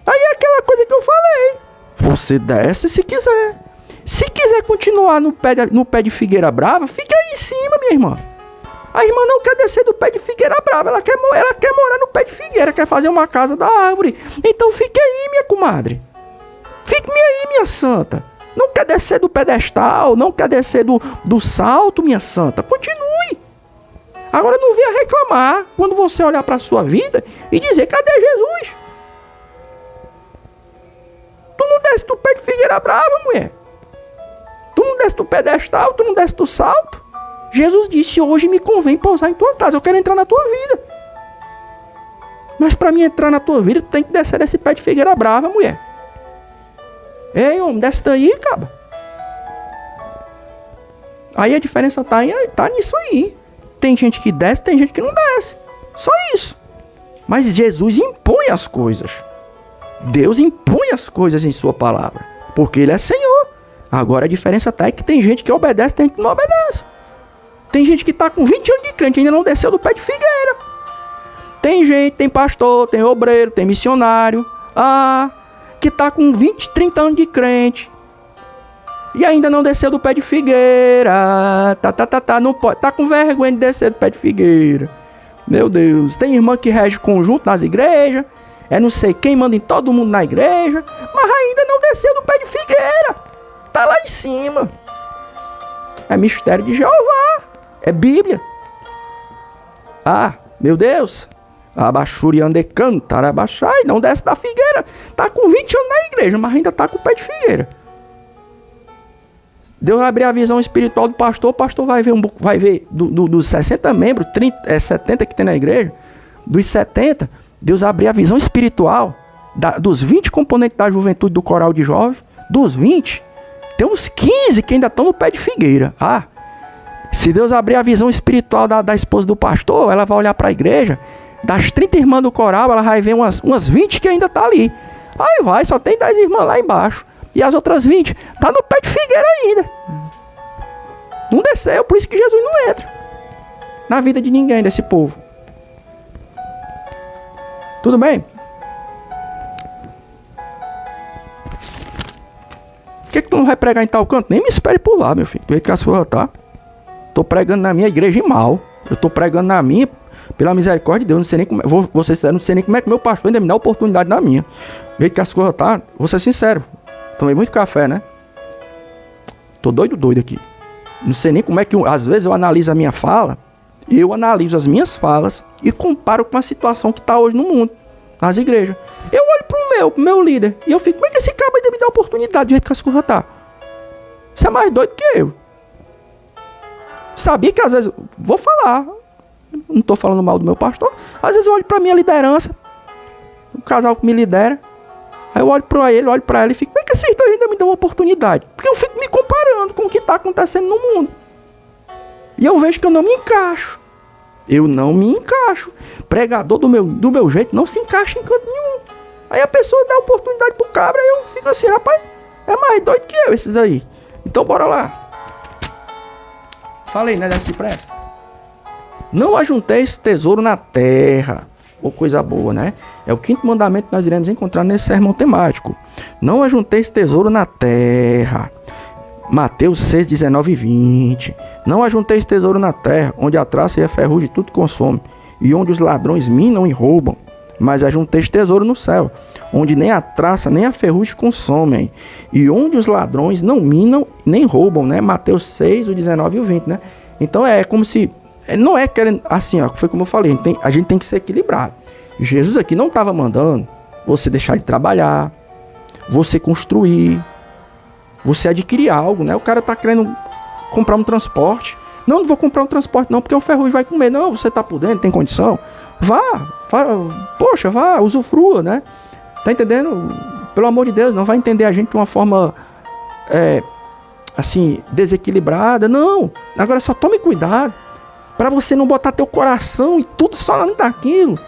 S1: Aí é aquela coisa que eu falei. Você desce se quiser. Se quiser continuar no pé de figueira brava, fica aí em cima, minha irmã. A irmã não quer descer do pé de figueira brava, ela quer morar no pé de figueira, quer fazer uma casa da árvore. Então fique aí, minha comadre. Fique aí, minha santa. Não quer descer do pedestal, não quer descer do salto, minha santa. Continue. Agora não venha reclamar quando você olhar para a sua vida e dizer: cadê Jesus? figueira brava, mulher. Tu não desce do pedestal, tu não desce do salto. Jesus disse, hoje me convém pousar em tua casa, eu quero entrar na tua vida. Mas para mim entrar na tua vida, tu tem que descer desse pé de figueira brava, mulher. Ei, homem, desce daí, cara. Aí a diferença tá nisso aí. Tem gente que desce, tem gente que não desce. Só isso. Mas Jesus impõe as coisas. Deus impõe as coisas em sua palavra. Porque Ele é Senhor. Agora a diferença tá é que tem gente que obedece, tem gente que não obedece. Tem gente que tá com 20 anos de crente e ainda não desceu do pé de figueira. Tem gente, tem pastor, tem obreiro, tem missionário. Que tá com 20, 30 anos de crente. E ainda não desceu do pé de figueira. Não pode. Tá com vergonha de descer do pé de figueira. Meu Deus. Tem irmã que rege conjunto nas igrejas. É não sei quem manda em todo mundo na igreja. Mas ainda não desceu do pé de figueira. Tá lá em cima. É mistério de Jeová. É Bíblia. Meu Deus. Abaixuri ande cantar, abaixai. Não desce da figueira. Tá com 20 anos na igreja, mas ainda tá com o pé de figueira. Deus vai abrir a visão espiritual do pastor. O pastor vai ver dos 60 membros, 70 que tem na igreja. Dos 70, Deus abrir a visão espiritual dos 20 componentes da juventude do coral de jovens. Dos 20, tem uns 15 que ainda estão no pé de figueira. Se Deus abrir a visão espiritual da esposa do pastor, ela vai olhar para a igreja. Das 30 irmãs do coral, ela vai ver umas 20 que ainda tá ali. Aí só tem 10 irmãs lá embaixo. E as outras 20 tá no pé de figueira ainda. Não desceu, por isso que Jesus não entra na vida de ninguém desse povo. Tudo bem? Por que tu não vai pregar em tal canto? Nem me espere por lá, meu filho. Tu vê que a sua tá. Tô pregando na minha igreja em mal. Eu tô pregando na minha, pela misericórdia de Deus. Não sei nem como. Vou ser sincero, não sei nem como é que meu pastor ainda me dá oportunidade na minha. Vê que as coisas tá. Vou ser sincero. Tomei muito café, né? Tô doido aqui. Não sei nem como é que... Às vezes eu analiso a minha fala. Eu analiso as minhas falas e comparo com a situação que tá hoje no mundo. Nas igrejas. Eu olho pro meu líder. E eu fico... Como é que esse cara ainda me dá oportunidade de jeito que as coisas tá? Você é mais doido que eu. Sabia que às vezes... Vou falar. Não tô falando mal do meu pastor. Às vezes eu olho pra minha liderança. O casal que me lidera. Aí eu olho pra ele, olho pra ela e fico, como é que esses dois ainda me dão uma oportunidade? Porque eu fico me comparando com o que está acontecendo no mundo. E eu vejo que eu não me encaixo. Eu não me encaixo. Pregador do meu jeito não se encaixa em canto nenhum. Aí a pessoa dá oportunidade pro cabra e eu fico assim, rapaz, é mais doido que eu esses aí. Então bora lá. Falei, né, dessa depressa. Não ajunteis tesouro na terra. Ou coisa boa, né? É o 5º mandamento que nós iremos encontrar nesse sermão temático. Não ajunteis tesouro na terra. Mateus 6, 19 e 20. Não ajunteis tesouro na terra, onde a traça e a ferrugem tudo consome, e onde os ladrões minam e roubam. Mas ajunteis tesouro no céu, onde nem a traça nem a ferrugem consomem, e onde os ladrões não minam nem roubam, né? Mateus 6, o 19 e o 20, né? Então é como se... Não é querendo, assim, foi como eu falei, a gente tem que ser equilibrado. Jesus aqui não estava mandando você deixar de trabalhar, você construir, você adquirir algo, né? O cara está querendo comprar um transporte. Não vou comprar um transporte não, porque o ferrugem vai comer. Não, você está por dentro, tem condição. Vá, usufrua, né? Tá entendendo? Pelo amor de Deus, não vai entender a gente de uma forma, assim, desequilibrada. Não, agora só tome cuidado. Para você não botar teu coração e tudo só naquilo.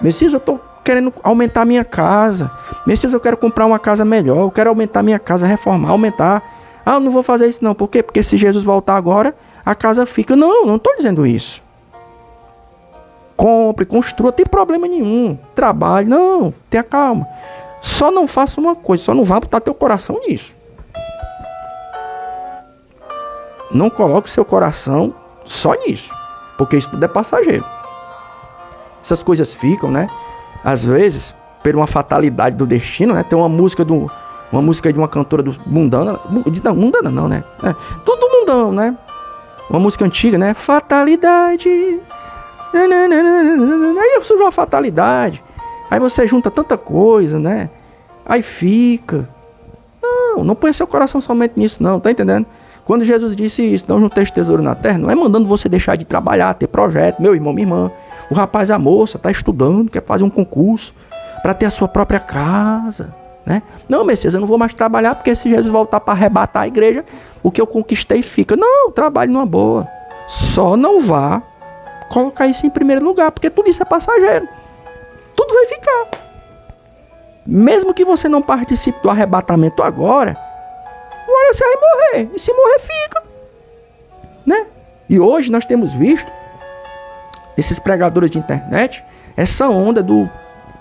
S1: Messias, eu estou querendo aumentar minha casa. Messias, eu quero comprar uma casa melhor. Eu quero aumentar minha casa, reformar, aumentar. Eu não vou fazer isso não. Por quê? Porque se Jesus voltar agora, a casa fica. Não estou dizendo isso. Compre, construa, não tem problema nenhum. Trabalhe, não, tenha calma. Só não faça uma coisa, só não vá botar teu coração nisso. Não coloque seu coração só nisso, porque isso tudo é passageiro. Essas coisas ficam, né? Às vezes, por uma fatalidade do destino, né? Tem uma música de uma cantora do mundana, mundana não, né? Tudo mundão, né? Uma música antiga, né? Fatalidade. Aí surge uma fatalidade. Aí você junta tanta coisa, né? Aí fica. Não põe seu coração somente nisso não, tá entendendo? Quando Jesus disse isso, não junteis tesouro na terra, não é mandando você deixar de trabalhar, ter projeto, meu irmão, minha irmã. O rapaz, a moça, tá estudando, quer fazer um concurso para ter a sua própria casa, né? Não, Messias, eu não vou mais trabalhar porque se Jesus voltar para arrebatar a igreja, o que eu conquistei fica. Não, trabalhe numa boa. Só não vá colocar isso em primeiro lugar, porque tudo isso é passageiro. Tudo vai ficar. Mesmo que você não participe do arrebatamento agora, você vai morrer. E se morrer, fica. Né? E hoje nós temos visto, esses pregadores de internet, essa onda do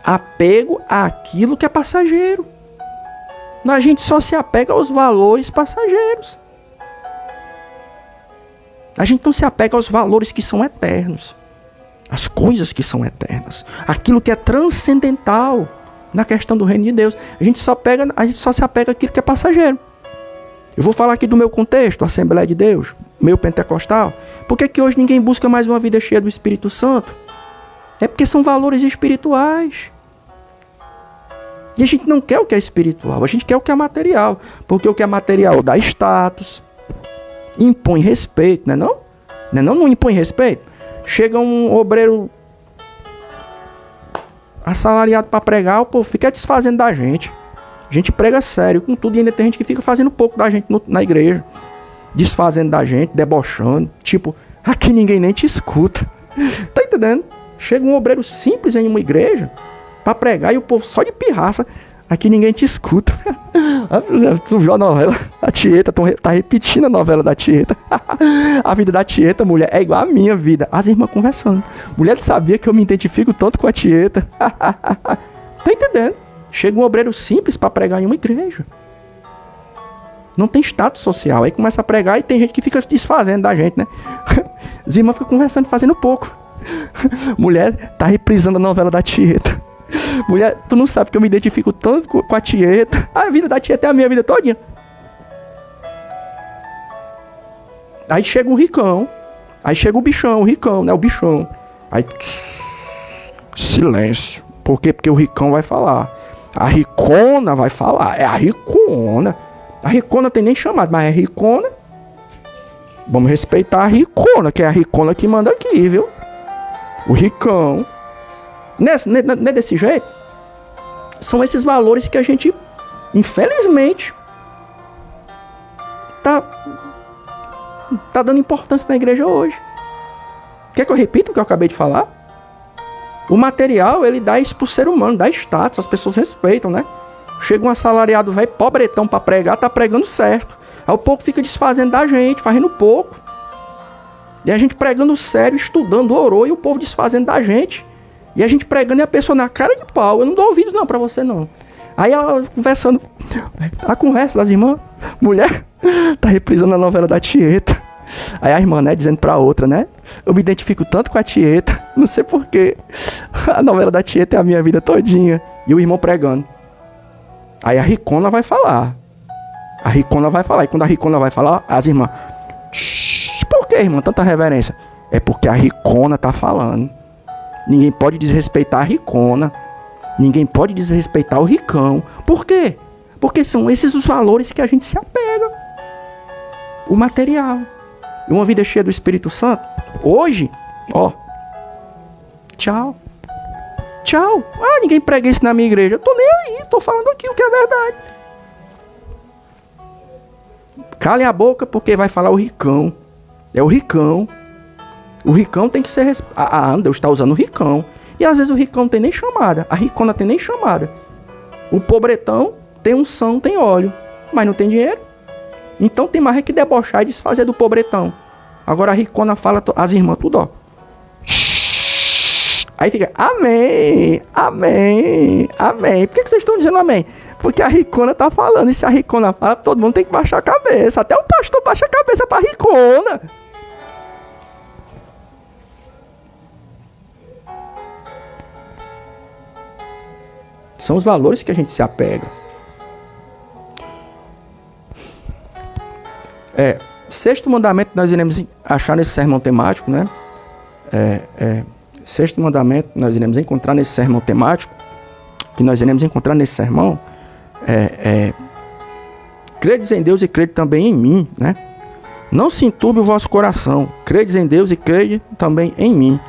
S1: apego àquilo que é passageiro. A gente só se apega aos valores passageiros. A gente não se apega aos valores que são eternos. As coisas que são eternas. Aquilo que é transcendental na questão do reino de Deus. A gente só se apega àquilo que é passageiro. Eu vou falar aqui do meu contexto, Assembleia de Deus, meio pentecostal. Por que hoje ninguém busca mais uma vida cheia do Espírito Santo? É porque são valores espirituais. E a gente não quer o que é espiritual, a gente quer o que é material. Porque o que é material dá status, impõe respeito, não é não? Não impõe respeito. Chega um obreiro assalariado para pregar, o povo fica desfazendo da gente. A gente prega sério com tudo e ainda tem gente que fica fazendo pouco da gente na igreja. Desfazendo da gente, debochando. Tipo, aqui ninguém nem te escuta. Tá entendendo? Chega um obreiro simples em uma igreja para pregar e o povo só de pirraça. Aqui ninguém te escuta. Tu viu a novela? A Tieta, tá repetindo a novela da Tieta. A vida da Tieta, mulher, é igual a minha vida. As irmãs conversando. Mulher, sabia que eu me identifico tanto com a Tieta? Tá entendendo? Chega um obreiro simples para pregar em uma igreja. Não tem status social. Aí começa a pregar e tem gente que fica se desfazendo da gente, né? As irmãs ficam conversando, fazendo pouco. Mulher, tá reprisando a novela da Tieta. Mulher, tu não sabe que eu me identifico tanto com a Tieta. A vida da Tieta é a minha vida todinha. Aí chega um ricão. Aí chega o bichão, o ricão, né? O bichão. Aí, silêncio. Por quê? Porque o ricão vai falar. A ricona vai falar. É a ricona. A ricona tem nem chamado, mas é ricona. Vamos respeitar a ricona, que é a ricona que manda aqui, viu? O ricão. Não é desse jeito? São esses valores que a gente, infelizmente, tá dando importância na igreja hoje. Quer que eu repita o que eu acabei de falar? O material, ele dá isso pro ser humano, dá status, as pessoas respeitam, né? Chega um assalariado velho, pobretão pra pregar, tá pregando certo. Aí o povo fica desfazendo da gente, fazendo pouco. E a gente pregando sério, estudando, orou, e o povo desfazendo da gente. E a gente pregando e a pessoa na cara de pau. Eu não dou ouvidos não pra você não. Aí ela conversando, a conversa das irmãs, mulher, tá reprisando a novela da Tieta. Aí a irmã, né, dizendo pra outra, né? Eu me identifico tanto com a Tieta, não sei porquê. A novela da Tieta é a minha vida todinha. E o irmão pregando. Aí a ricona vai falar. A ricona vai falar. E quando a ricona vai falar, as irmãs... Por que, irmã, tanta reverência? É porque a ricona tá falando. Ninguém pode desrespeitar a ricona. Ninguém pode desrespeitar o ricão. Por quê? Porque são esses os valores que a gente se apega. O material. E uma vida cheia do Espírito Santo. Hoje, ó. Tchau. Tchau. Ah, ninguém prega isso na minha igreja. Eu tô nem aí. Tô falando aqui o que é verdade. Calem a boca porque vai falar o ricão. É o ricão. O ricão tem que ser... Deus está usando o ricão. E às vezes o ricão não tem nem chamada. A ricona tem nem chamada. O pobretão tem unção, tem óleo. Mas não tem dinheiro. Então tem mais que debochar e desfazer do pobretão. Agora a ricona fala... As irmãs tudo, ó. Aí fica... Amém. Amém. Amém. Por que vocês estão dizendo amém? Porque a ricona tá falando. E se a ricona fala, todo mundo tem que baixar a cabeça. Até o pastor baixa a cabeça pra ricona. São os valores que a gente se apega. Sexto mandamento nós iremos achar nesse sermão temático, né? Sexto mandamento nós iremos encontrar nesse sermão temático, que nós iremos encontrar nesse sermão, credes em Deus e crede também em mim, né? Não se enturbe o vosso coração, credes em Deus e crede também em mim.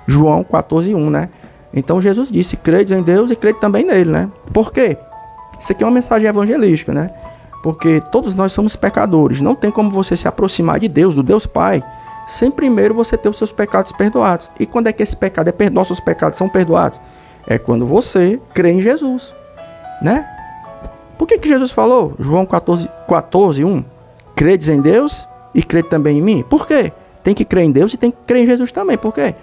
S1: João 14:1, né? Então Jesus disse, credes em Deus e crede também nele, né? Por quê? Isso aqui é uma mensagem evangelística, né? Porque todos nós somos pecadores. Não tem como você se aproximar de Deus, do Deus Pai, sem primeiro você ter os seus pecados perdoados. E quando é que esse pecado é perdoado? Nossos pecados são perdoados? É quando você crê em Jesus, né? Por que Jesus falou? João 14:1. Credes em Deus e crede também em mim? Por quê? Tem que crer em Deus e tem que crer em Jesus também. Por quê?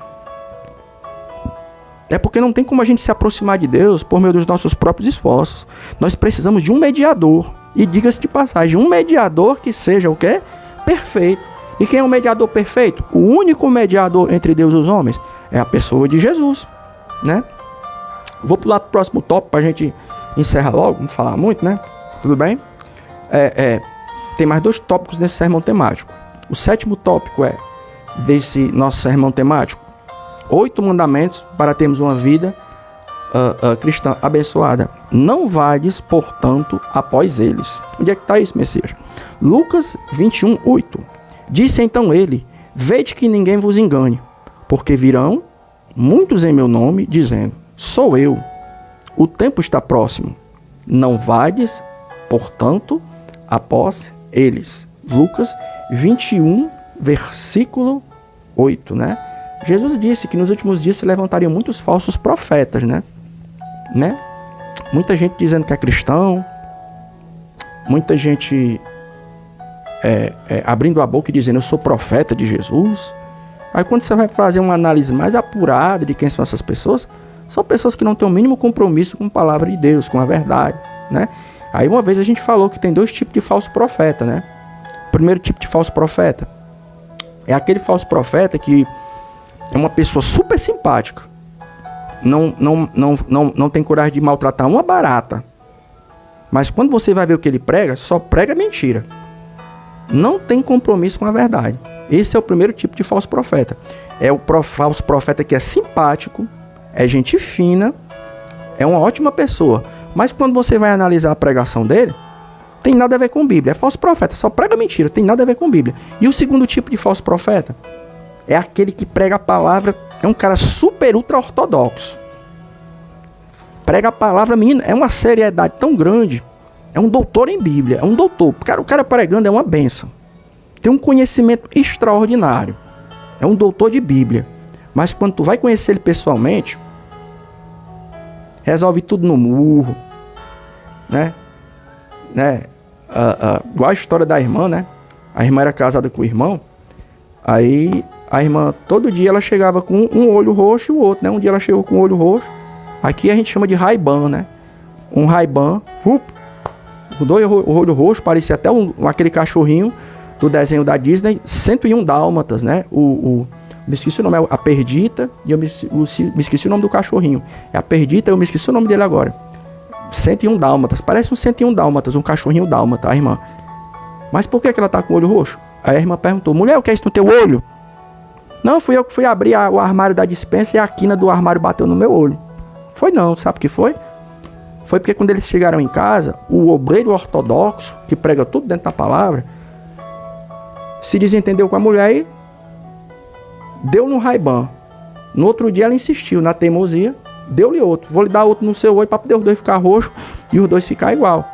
S1: É porque não tem como a gente se aproximar de Deus por meio dos nossos próprios esforços. Nós precisamos de um mediador. E diga-se de passagem, um mediador que seja o quê? Perfeito. E quem é o mediador perfeito? O único mediador entre Deus e os homens é a pessoa de Jesus, né? Vou pular para o próximo tópico para a gente encerrar logo, não falar muito, né? Tudo bem? Tem mais 2 tópicos nesse sermão temático. O 7º tópico é desse nosso sermão temático: 8 mandamentos para termos uma vida cristã abençoada. Não vades, portanto, após eles. Onde é que está isso, Messias? Lucas 21:8. Disse então ele: vede que ninguém vos engane, porque virão muitos em meu nome, dizendo: sou eu. O tempo está próximo. Não vades, portanto, após eles. Lucas 21, versículo 8, né? Jesus disse que nos últimos dias se levantariam muitos falsos profetas, né? Muita gente dizendo que é cristão, muita gente abrindo a boca e dizendo: eu sou profeta de Jesus. Aí quando você vai fazer uma análise mais apurada de quem são essas pessoas, são pessoas que não têm o mínimo compromisso com a palavra de Deus, com a verdade, né? Aí uma vez a gente falou que tem 2 tipos de falso profeta, né? O primeiro tipo de falso profeta é aquele falso profeta que é uma pessoa super simpática, não tem coragem de maltratar uma barata, mas quando você vai ver o que ele prega, só prega mentira, não tem compromisso com a verdade. Esse é o primeiro tipo de falso profeta. É o falso profeta que é simpático, é gente fina, é uma ótima pessoa, mas quando você vai analisar a pregação dele, tem nada a ver com Bíblia. É falso profeta, só prega mentira, tem nada a ver com Bíblia. E o segundo tipo de falso profeta é aquele que prega a palavra, é um cara super ultra ortodoxo. Prega a palavra, menina, é uma seriedade tão grande. É um doutor em Bíblia, é um doutor. O cara pregando é uma bênção. Tem um conhecimento extraordinário. É um doutor de Bíblia. Mas quando tu vai conhecer ele pessoalmente, resolve tudo no murro, né? Igual a história da irmã, né? A irmã era casada com o irmão. Aí a irmã, todo dia ela chegava com um olho roxo e o outro, né? Um dia ela chegou com o olho roxo. Aqui a gente chama de Ray-Ban, né? Um Ray-Ban, o olho roxo, parecia até aquele cachorrinho do desenho da Disney, 101 Dálmatas, né? Me esqueci o nome, é a Perdita, e eu me esqueci o nome do cachorrinho. É a Perdita, eu me esqueci o nome dele agora. 101 Dálmatas, parece um 101 Dálmatas, um cachorrinho dálmata, a irmã. Mas por que ela tá com o olho roxo? Aí a irmã perguntou: mulher, o que é isso no teu olho? Não, fui eu que fui abrir o armário da despensa e a quina do armário bateu no meu olho. Foi não, sabe o que foi? Foi porque quando eles chegaram em casa, o obreiro ortodoxo, que prega tudo dentro da palavra, se desentendeu com a mulher e deu no Ray-Ban. No outro dia ela insistiu, na teimosia, deu-lhe outro. Vou lhe dar outro no seu olho para poder os dois ficar roxos e os dois ficar igual.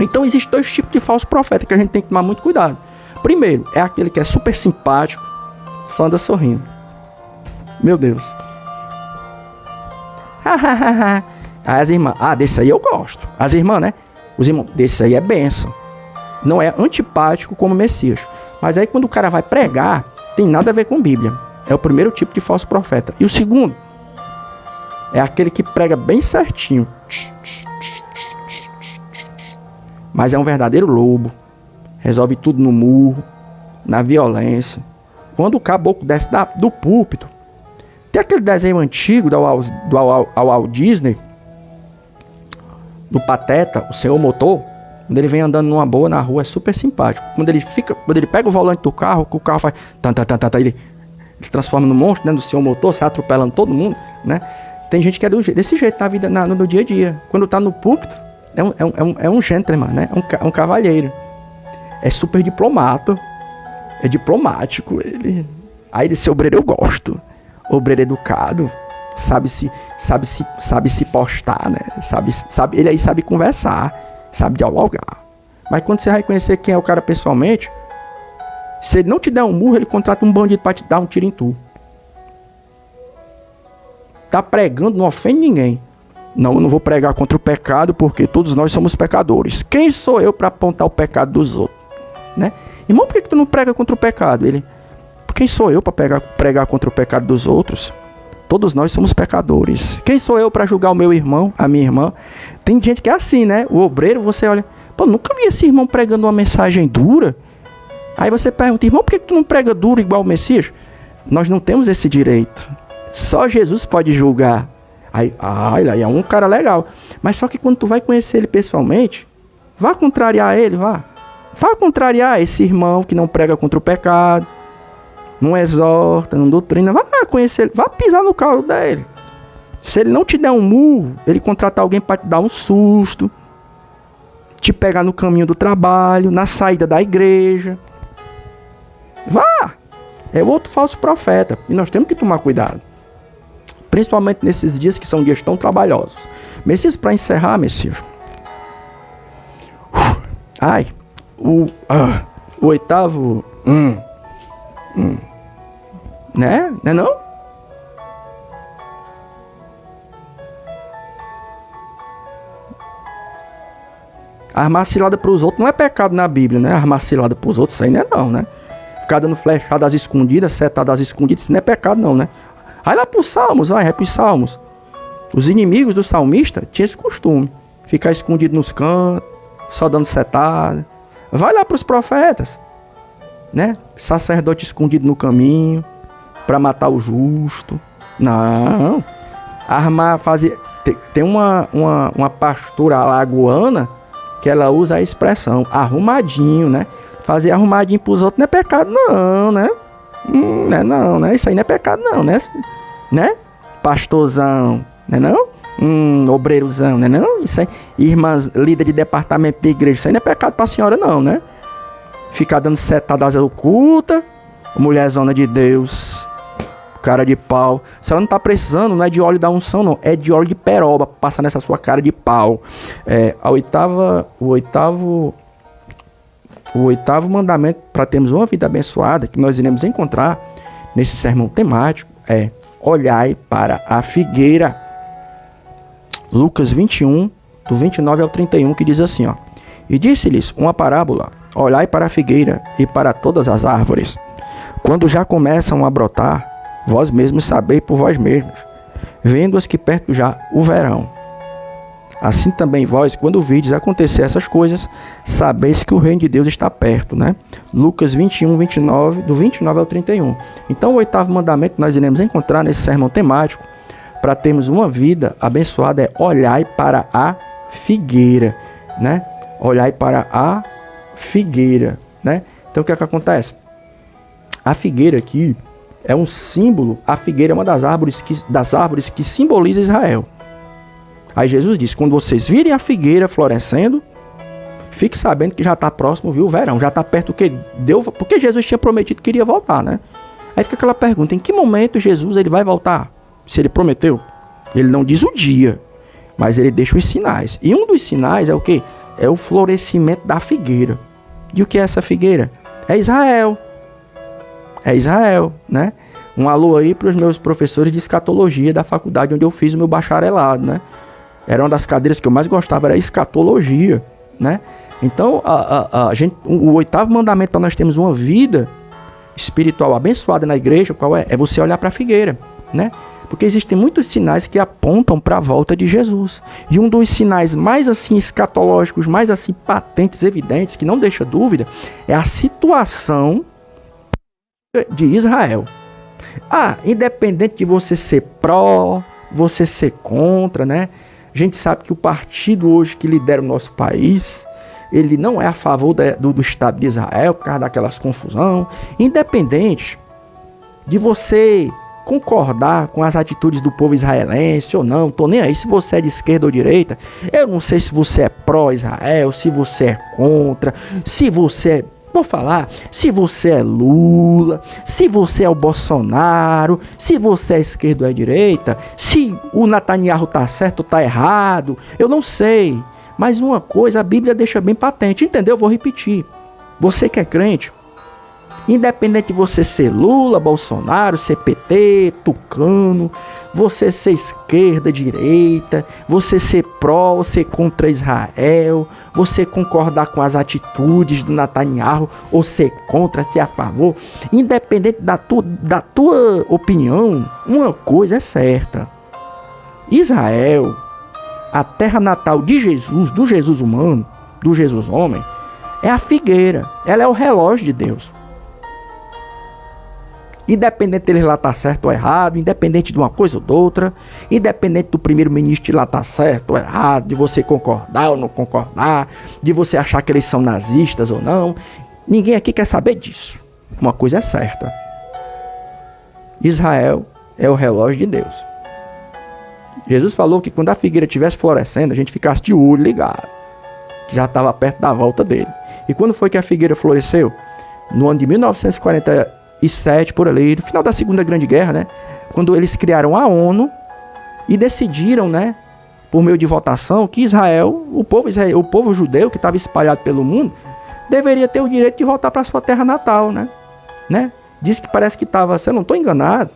S1: Então existem 2 tipos de falso profeta que a gente tem que tomar muito cuidado. Primeiro, é aquele que é super simpático, só anda sorrindo. Meu Deus. Aí as irmãs, desse aí eu gosto. As irmãs, né? Os irmãos, desse aí é bênção. Não é antipático como Messias. Mas aí quando o cara vai pregar, tem nada a ver com Bíblia. É o primeiro tipo de falso profeta. E o segundo é aquele que prega bem certinho, mas é um verdadeiro lobo. Resolve tudo no murro, na violência. Quando o caboclo desce do púlpito, tem aquele desenho antigo do Walt Disney, do Pateta, o Senhor Motor. Quando ele vem andando numa boa na rua, é super simpático. Quando ele pega o volante do carro, que o carro faz ele transforma no monstro, né, do Senhor Motor, sai atropelando todo mundo, né? Tem gente que é desse jeito na vida, no dia a dia. Quando tá no púlpito, É um gentleman, né? É um cavalheiro. É super diplomata. É diplomático. Aí desse obreiro eu gosto. Obreiro educado. Sabe se postar, né? Ele aí sabe conversar. Sabe dialogar. Mas quando você vai conhecer quem é o cara pessoalmente, se ele não te der um murro, ele contrata um bandido pra te dar um tiro em tu. Tá pregando, não ofende ninguém. Não, eu não vou pregar contra o pecado, porque todos nós somos pecadores. Quem sou eu para apontar o pecado dos outros? Né? Irmão, por que tu não prega contra o pecado? Quem sou eu para pregar contra o pecado dos outros? Todos nós somos pecadores. Quem sou eu para julgar o meu irmão, a minha irmã? Tem gente que é assim, né? O obreiro, você olha, pô, nunca vi esse irmão pregando uma mensagem dura. Aí você pergunta, irmão, por que tu não prega duro igual o Messias? Nós não temos esse direito. Só Jesus pode julgar. Aí é um cara legal. Mas só que quando tu vai conhecer ele pessoalmente, vá contrariar ele, vá. Vá contrariar esse irmão que não prega contra o pecado, não exorta, não doutrina. Vá conhecer ele, vá pisar no calo dele. Se ele não te der um murro, ele contratar alguém para te dar um susto, te pegar no caminho do trabalho, na saída da igreja. Vá! É outro falso profeta. E nós temos que tomar cuidado. Principalmente nesses dias que são dias tão trabalhosos. Messias, para encerrar, Messias. O oitavo. Né? Não é não? Armar cilada para os outros não é pecado na Bíblia, né? Armar cilada para os outros, isso aí não é não, né? Ficar dando flechada às escondidas, setada às escondidas, isso não é pecado não, né? Vai lá para os Salmos, vai para os Salmos. Os inimigos do salmista tinham esse costume. Ficar escondido nos cantos, só dando setada. Vai lá para os profetas, né? Sacerdote escondido no caminho, para matar o justo. Não. Armar, fazer... Tem uma pastora alagoana que ela usa a expressão arrumadinho, né? Fazer arrumadinho para os outros não é pecado não, né? Não, né? Isso aí não é pecado não, né? Pastorzão, né não? Obreirozão, né não? Isso aí, irmãs, líder de departamento de igreja, isso aí não é pecado pra senhora não, né? Ficar dando setadas ocultas, mulherzona de Deus, cara de pau. Se ela não tá precisando, não é de óleo da unção não, é de óleo de peroba, passar nessa sua cara de pau. O oitavo mandamento para termos uma vida abençoada, que nós iremos encontrar nesse sermão temático, é: olhai para a figueira. Lucas 21, do 29 ao 31, que diz assim, ó: e disse-lhes uma parábola: olhai para a figueira e para todas as árvores. Quando já começam a brotar, vós mesmos sabeis por vós mesmos, vendo-as que perto já o verão. Assim também vós, quando virdes acontecer essas coisas, sabeis que o reino de Deus está perto, né? Lucas 21, 29, do 29 ao 31. Então, o oitavo mandamento que nós iremos encontrar nesse sermão temático, para termos uma vida abençoada, é: olhai para a figueira, né? Olhai para a figueira, né? Então, o que é que acontece? A figueira aqui é um símbolo. A figueira é uma das árvores que simboliza Israel. Aí Jesus disse: quando vocês virem a figueira florescendo, fique sabendo que já está próximo, viu, o verão. Já está perto porque Jesus tinha prometido que iria voltar, né? Aí fica aquela pergunta: em que momento Jesus ele vai voltar? Se ele prometeu, ele não diz o dia, mas ele deixa os sinais. E um dos sinais é o quê? É o florescimento da figueira. E o que é essa figueira? É Israel. É Israel, né? Um alô aí para os meus professores de escatologia da faculdade onde eu fiz o meu bacharelado, né? Era uma das cadeiras que eu mais gostava, era escatologia, né? Então, o oitavo mandamento para nós termos uma vida espiritual abençoada na igreja, qual é? É você olhar para a figueira, né? Porque existem muitos sinais que apontam para a volta de Jesus. E um dos sinais mais assim escatológicos, mais assim patentes, evidentes, que não deixa dúvida, é a situação de Israel. Independente de você ser pró, você ser contra, né? A gente sabe que o partido hoje que lidera o nosso país, ele não é a favor do Estado de Israel, por causa daquelas confusão. Independente de você concordar com as atitudes do povo israelense ou não, tô nem aí se você é de esquerda ou direita. Eu não sei se você é pró-Israel, se você é contra, se você é, vou falar, se você é Lula, se você é o Bolsonaro, se você é esquerda ou é direita, se o Netanyahu tá certo ou tá errado, eu não sei. Mas uma coisa a Bíblia deixa bem patente, entendeu? Eu vou repetir. Você que é crente, independente de você ser Lula, Bolsonaro, ser PT, Tucano, você ser esquerda, direita, você ser pró ou ser contra Israel, você concordar com as atitudes do Netanyahu ou ser contra, ser a favor, independente da tua opinião, uma coisa é certa. Israel, a terra natal de Jesus, do Jesus humano, do Jesus homem, é a figueira, ela é o relógio de Deus. Independente dele lá estar certo ou errado, independente de uma coisa ou de outra, independente do primeiro-ministro lá estar certo ou errado, de você concordar ou não concordar, de você achar que eles são nazistas ou não, ninguém aqui quer saber disso. Uma coisa é certa: Israel é o relógio de Deus. Jesus falou que quando a figueira estivesse florescendo, a gente ficasse de olho ligado, que já estava perto da volta dele. E quando foi que a figueira floresceu? No ano de 1947, por ali, no final da Segunda Grande Guerra, né? Quando eles criaram a ONU e decidiram, né, por meio de votação, que Israel, o povo judeu que estava espalhado pelo mundo, deveria ter o direito de voltar para sua terra natal, né? Diz que parece que estava, se eu não estou enganado,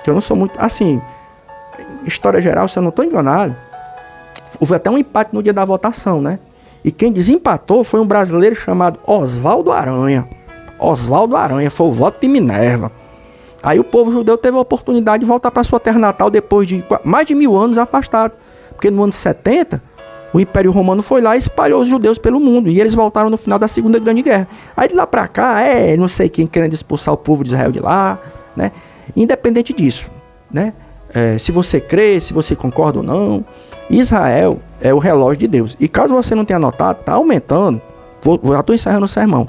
S1: que eu não sou muito, assim, história geral, se eu não estou enganado, houve até um empate no dia da votação, né? E quem desempatou foi um brasileiro chamado Oswaldo Aranha. Oswaldo Aranha, foi o voto de Minerva. Aí o povo judeu teve a oportunidade de voltar para sua terra natal depois de mais de 1000 anos afastado. Porque no ano 70, o Império Romano foi lá e espalhou os judeus pelo mundo. E eles voltaram no final da Segunda Grande Guerra. Aí de lá para cá, não sei quem querendo expulsar o povo de Israel de lá, né? Independente disso, né? Se você crê, se você concorda ou não, Israel é o relógio de Deus. E caso você não tenha notado, está aumentando. Já estou encerrando o sermão.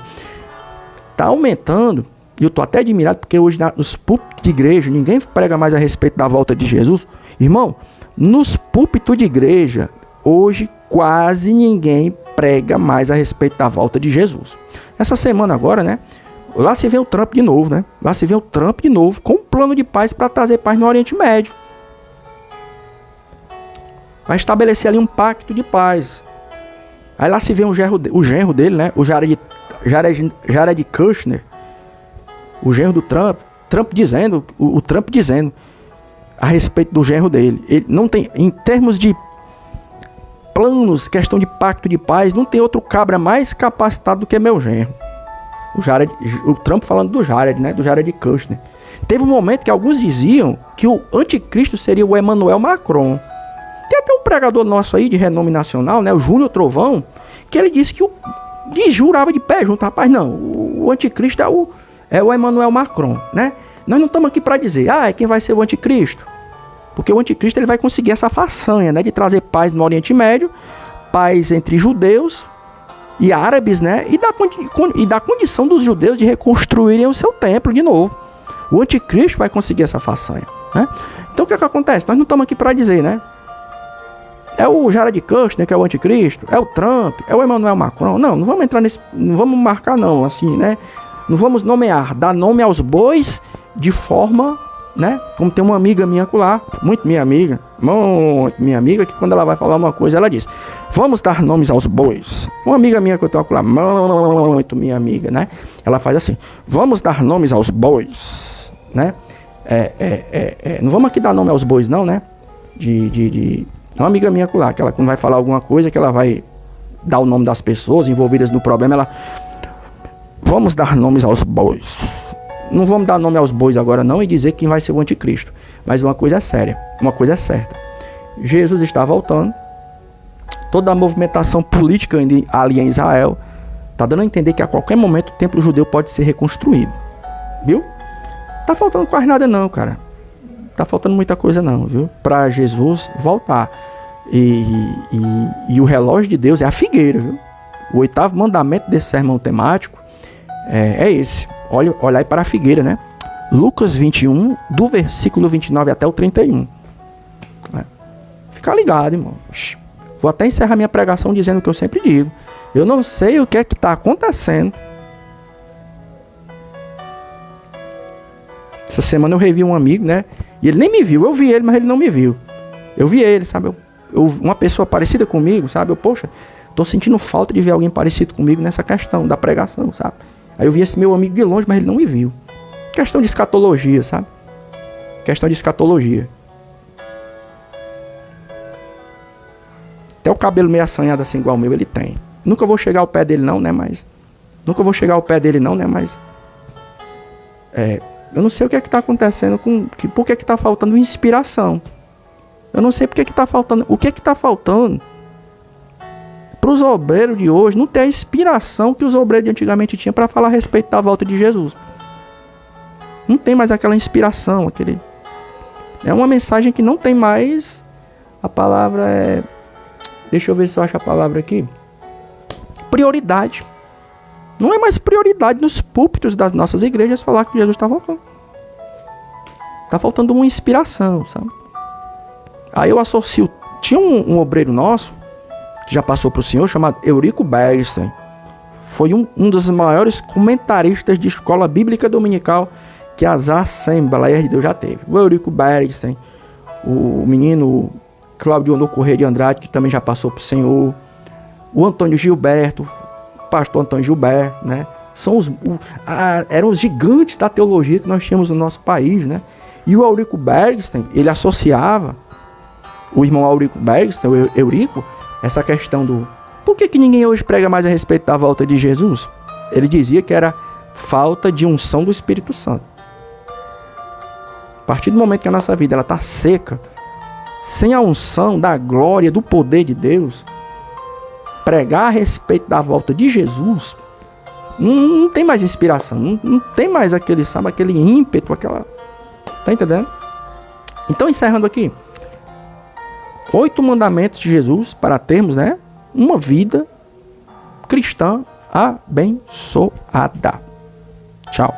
S1: Está aumentando, e eu estou até admirado, porque hoje nos púlpitos de igreja, ninguém prega mais a respeito da volta de Jesus. Irmão, nos púlpitos de igreja, hoje quase ninguém prega mais a respeito da volta de Jesus. Essa semana agora, né, lá se vê o Trump de novo, né? Lá se vê o Trump de novo, com um plano de paz para trazer paz no Oriente Médio. Vai estabelecer ali um pacto de paz. Aí lá se vê o genro dele, né, o Jared Kushner, o genro do Trump, o Trump dizendo a respeito do genro dele. Ele não tem, em termos de planos, questão de pacto de paz, não tem outro cabra mais capacitado do que meu genro. O Trump falando do Jared, né, do Jared Kushner. Teve um momento que alguns diziam que o anticristo seria o Emmanuel Macron. Tem até um pregador nosso aí de renome nacional, né, o Júnior Trovão, que ele disse que jurava de pé junto, rapaz, não, o anticristo é o Emmanuel Macron, né? Nós não estamos aqui para dizer, quem vai ser o anticristo? Porque o anticristo ele vai conseguir essa façanha, né, de trazer paz no Oriente Médio, paz entre judeus e árabes, né, e da condição dos judeus de reconstruírem o seu templo de novo. O anticristo vai conseguir essa façanha, né? Então o que acontece? Nós não estamos aqui para dizer, né, é o Jared Kushner que é o anticristo, é o Trump, é o Emmanuel Macron. Não vamos entrar nesse, não vamos marcar não, assim, né? Não vamos dar nome aos bois de forma, né? Como tem uma amiga minha lá, muito minha amiga, que quando ela vai falar uma coisa, ela diz: vamos dar nomes aos bois. Uma amiga minha que eu tenho lá, muito minha amiga, né? Ela faz assim: vamos dar nomes aos bois, né? Não vamos aqui dar nome aos bois não, né? Uma amiga minha lá, que ela quando vai falar alguma coisa, que ela vai dar o nome das pessoas envolvidas no problema, ela: vamos dar nomes aos bois. Não vamos dar nome aos bois agora não e dizer quem vai ser o anticristo. Mas uma coisa é séria, uma coisa é certa. Jesus está voltando. Toda a movimentação política ali em Israel está dando a entender que a qualquer momento o templo judeu pode ser reconstruído. Viu? Tá faltando quase nada não, cara. Tá faltando muita coisa não, viu? Para Jesus voltar. E o relógio de Deus é a figueira, viu? O 8º mandamento desse sermão temático é esse. Olhai para a figueira, né? Lucas 21, do versículo 29 até o 31. Fica ligado, irmão. Vou até encerrar minha pregação dizendo o que eu sempre digo. Eu não sei o que é que está acontecendo. Essa semana eu revi um amigo, né? E ele nem me viu. Eu vi ele, mas ele não me viu. Eu vi ele, sabe? Uma pessoa parecida comigo, sabe? Poxa, tô sentindo falta de ver alguém parecido comigo nessa questão da pregação, sabe? Aí eu vi esse meu amigo de longe, mas ele não me viu. Questão de escatologia, sabe? Questão de escatologia. Até o cabelo meio assanhado assim igual o meu, ele tem. Nunca vou chegar ao pé dele não, né? Mas... eu não sei o que é que está acontecendo por que está faltando inspiração. Eu não sei por que está faltando. O que é que está faltando para os obreiros de hoje não ter a inspiração que os obreiros de antigamente tinham para falar a respeito da volta de Jesus. Não tem mais aquela inspiração. É uma mensagem que não tem mais. A palavra é... Deixa eu ver se eu acho a palavra aqui. Prioridade. Não é mais prioridade nos púlpitos das nossas igrejas falar que Jesus está voltando. Está faltando uma inspiração, sabe? Aí eu associo... Tinha um obreiro nosso, que já passou para o senhor, chamado Eurico Bergstein. Foi um dos maiores comentaristas de escola bíblica dominical que as Assembleias de Deus já teve. O Eurico Bergstein, o menino Cláudio Honor Corrêa de Andrade, que também já passou para o senhor. O Antônio Gilberto, o pastor Antônio Gilberto, né? Eram os gigantes da teologia que nós tínhamos no nosso país, né? E o Eurico Bergstein, ele associava, o irmão Eurico Bergstein, o Eurico, essa questão do... Por que ninguém hoje prega mais a respeito da volta de Jesus? Ele dizia que era falta de unção do Espírito Santo. A partir do momento que a nossa vida está seca, sem a unção da glória, do poder de Deus, pregar a respeito da volta de Jesus, não tem mais inspiração, não tem mais aquele ímpeto, aquela... Tá entendendo? Então, encerrando aqui, 8 mandamentos de Jesus para termos, né, uma vida cristã abençoada. Tchau.